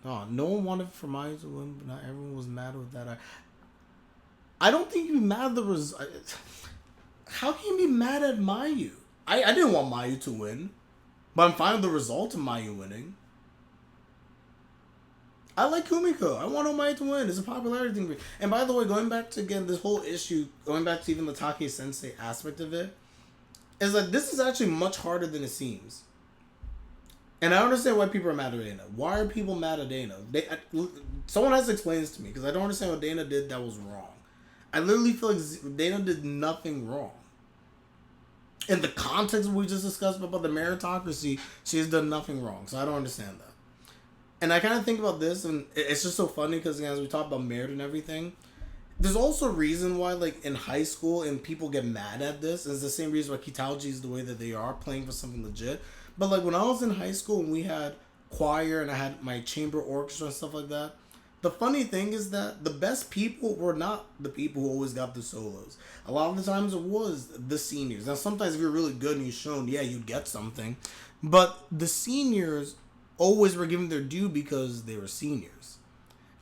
Oh, no one wanted for Mayu to win, but not everyone was mad with that. I don't think you'd be mad at the result. How can you be mad at Mayu? I didn't want Mayu to win, but I'm fine with the result of Mayu winning. I like Kumiko. I want Oumae to win. It's a popularity thing. And by the way, going back to, again, this whole issue, going back to even the Take Sensei aspect of it, is that this is actually much harder than it seems. And I understand why people are mad at Dana. Why are people mad at Dana? Someone has to explain this to me, because I don't understand what Dana did that was wrong. I literally feel like Dana did nothing wrong. In the context we just discussed about the meritocracy, she has done nothing wrong. So I don't understand that. And I kind of think about this, and it's just so funny because, as we talk about merit and everything, there's also a reason why, like, in high school, and people get mad at this. And it's the same reason why Kitauji is the way that they are, playing for something legit. But, like, when I was in high school and we had choir and I had my chamber orchestra and stuff like that, the funny thing is that the best people were not the people who always got the solos. A lot of the times it was the seniors. Now, sometimes if you're really good and you're shown, yeah, you'd get something. But the seniors always were given their due because they were seniors.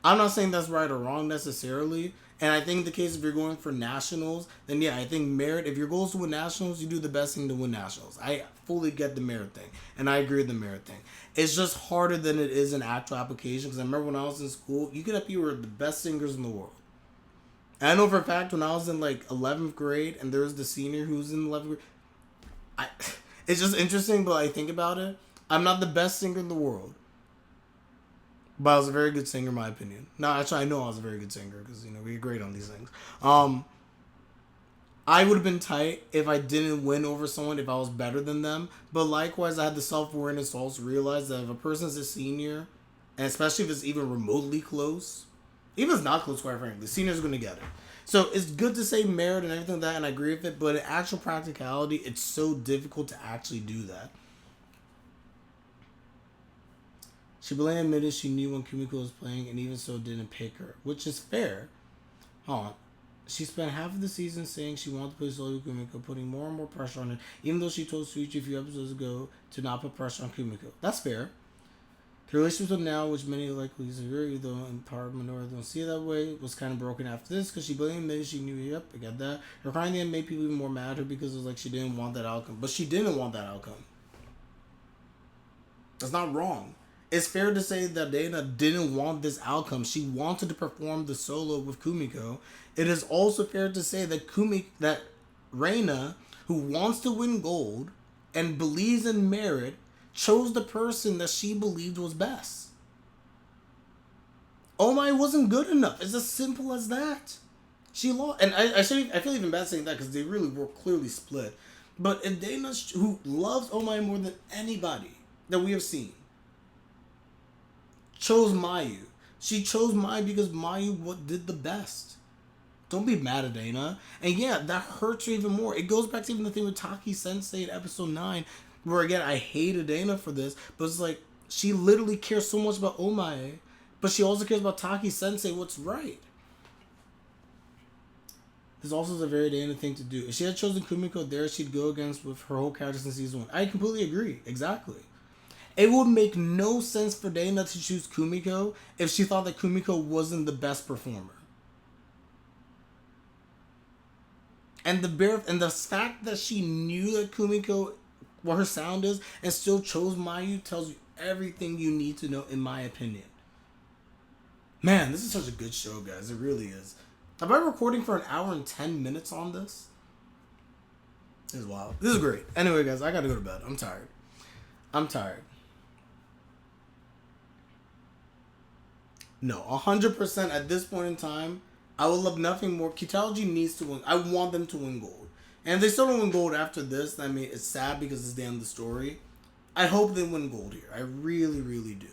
I'm not saying that's right or wrong necessarily. And I think in the case if you're going for nationals, then yeah, I think merit, if your goal is to win nationals, you do the best thing to win nationals. I fully get the merit thing. And I agree with the merit thing. It's just harder than it is in actual application. Because I remember when I was in school, you could have people who were the best singers in the world. And I know for a fact when I was in like 11th grade and there was the senior who was in 11th grade, it's just interesting, but I think about it. I'm not the best singer in the world, but I was a very good singer in my opinion. No, actually, I know I was a very good singer because, you know, we agree on these things. I would have been tight if I didn't win over someone if I was better than them. But likewise, I had the self-awareness to also realize that if a person's a senior, and especially if it's even remotely close, even if it's not close, quite frankly, the senior's going to get it. So it's good to say merit and everything like that, and I agree with it, but in actual practicality, it's so difficult to actually do that. She blatantly admitted she knew when Kumiko was playing and even so didn't pick her, which is fair. Hold on. She spent half of the season saying she wanted to play solo with Kumiko, putting more and more pressure on her, even though she told Suichi a few episodes ago to not put pressure on Kumiko. That's fair. The relationship with now, which many likely disagree, though in part minority don't see it that way, was kind of broken after this because she blatantly admitted she knew, yep, I got that. Her crying then made people even more mad at her because it was like she didn't want that outcome. But she didn't want that outcome. That's not wrong. It's fair to say that Dana didn't want this outcome. She wanted to perform the solo with Kumiko. It is also fair to say that Reina, who wants to win gold and believes in merit, chose the person that she believed was best. Oumae wasn't good enough. It's as simple as that. She lost, and I feel even bad saying that because they really were clearly split. But if Dana, who loves Oumae more than anybody that we have seen, chose Mayu. She chose Mayu because Mayu did the best. Don't be mad at Dana. And yeah, that hurts her even more. It goes back to even the thing with Taki Sensei in episode 9, where again, I hated Dana for this, but it's like, she literally cares so much about Oumae, but she also cares about Taki Sensei, what's right. This also is a very Dana thing to do. If she had chosen Kumiko there, she'd go against with her whole character in season 1. I completely agree. Exactly. It would make no sense for Dana to choose Kumiko if she thought that Kumiko wasn't the best performer. And the fact that she knew that Kumiko, what her sound is, and still chose Mayu tells you everything you need to know, in my opinion. Man, this is such a good show, guys. It really is. Am I recording for an hour and 10 minutes on this? This is wild. This is great. Anyway, guys, I gotta go to bed. I'm tired. No, 100% at this point in time, I would love nothing more. Kitauji needs to win. I want them to win gold. And if they still don't win gold after this, I mean, it's sad because it's the end of the story. I hope they win gold here. I really, really do.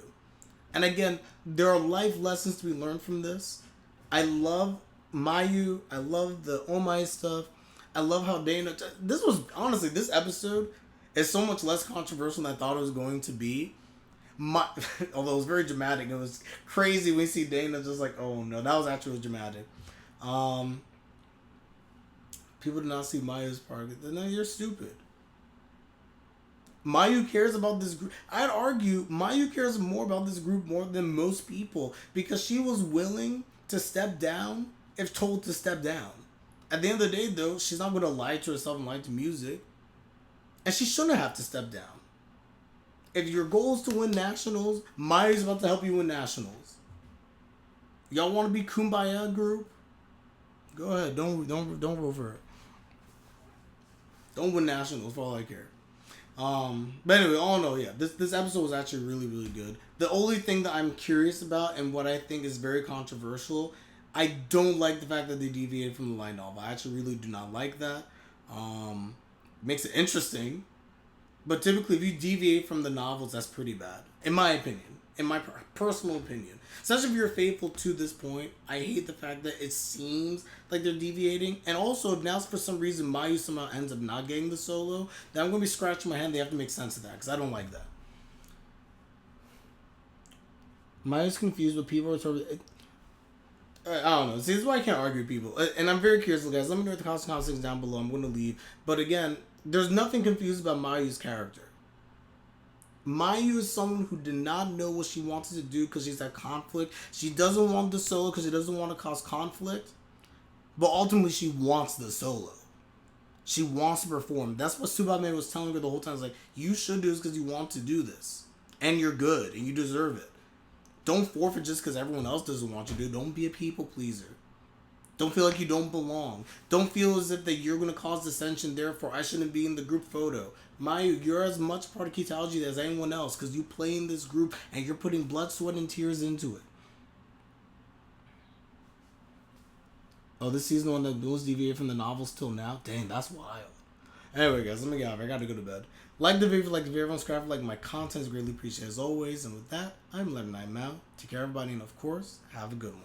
And again, there are life lessons to be learned from this. I love Mayu. I love the Oumae stuff. I love how Dana... This episode is so much less controversial than I thought it was going to be. Although it was very dramatic. It was crazy when we see Dana just like, oh no, that was actually dramatic. People did not see Mayu's part. No, you're stupid. Mayu cares about this group. I'd argue Mayu cares more about this group more than most people because she was willing to step down if told to step down. At the end of the day, though, she's not going to lie to herself and lie to music. And she shouldn't have to step down. If your goal is to win nationals, Mayu's about to help you win nationals. Y'all want to be Kumbaya group? Go ahead. Don't vote for it. Don't win nationals for all I care. But anyway, all in all, yeah, this episode was actually really, really good. The only thing that I'm curious about and what I think is very controversial, I don't like the fact that they deviated from the light novel. I actually really do not like that. Makes it interesting, but typically if you deviate from the novels, that's pretty bad, in my opinion. In my personal opinion. Especially if you're faithful to this point, I hate the fact that it seems like they're deviating. And also, if now for some reason Mayu somehow ends up not getting the solo, then I'm going to be scratching my head. They have to make sense of that, because I don't like that. Mayu's confused, but people are sort of... I don't know. See, this is why I can't argue with people. And I'm very curious, guys. Let me know the comments down below. I'm going to leave. But again, there's nothing confused about Mayu's character. Mayu is someone who did not know what she wanted to do because she's at conflict. She doesn't want the solo because she doesn't want to cause conflict. But ultimately, she wants the solo. She wants to perform. That's what Tsubame was telling her the whole time. It's like, you should do this because you want to do this. And you're good. And you deserve it. Don't forfeit just because everyone else doesn't want you to do it. Don't be a people pleaser. Don't feel like you don't belong. Don't feel as if that you're going to cause dissension, therefore I shouldn't be in the group photo. Mayu, you're as much part of Kitauji as anyone else because you play in this group and you're putting blood, sweat, and tears into it. Oh, this season one that was deviated from the novels till now? Dang, that's wild. Anyway, guys, let me get out of here. I got to go to bed. Like the video, everyone, subscribe, like my content is greatly appreciated as always. And with that, I'm 11 Mao. Take care, everybody, and of course, have a good one.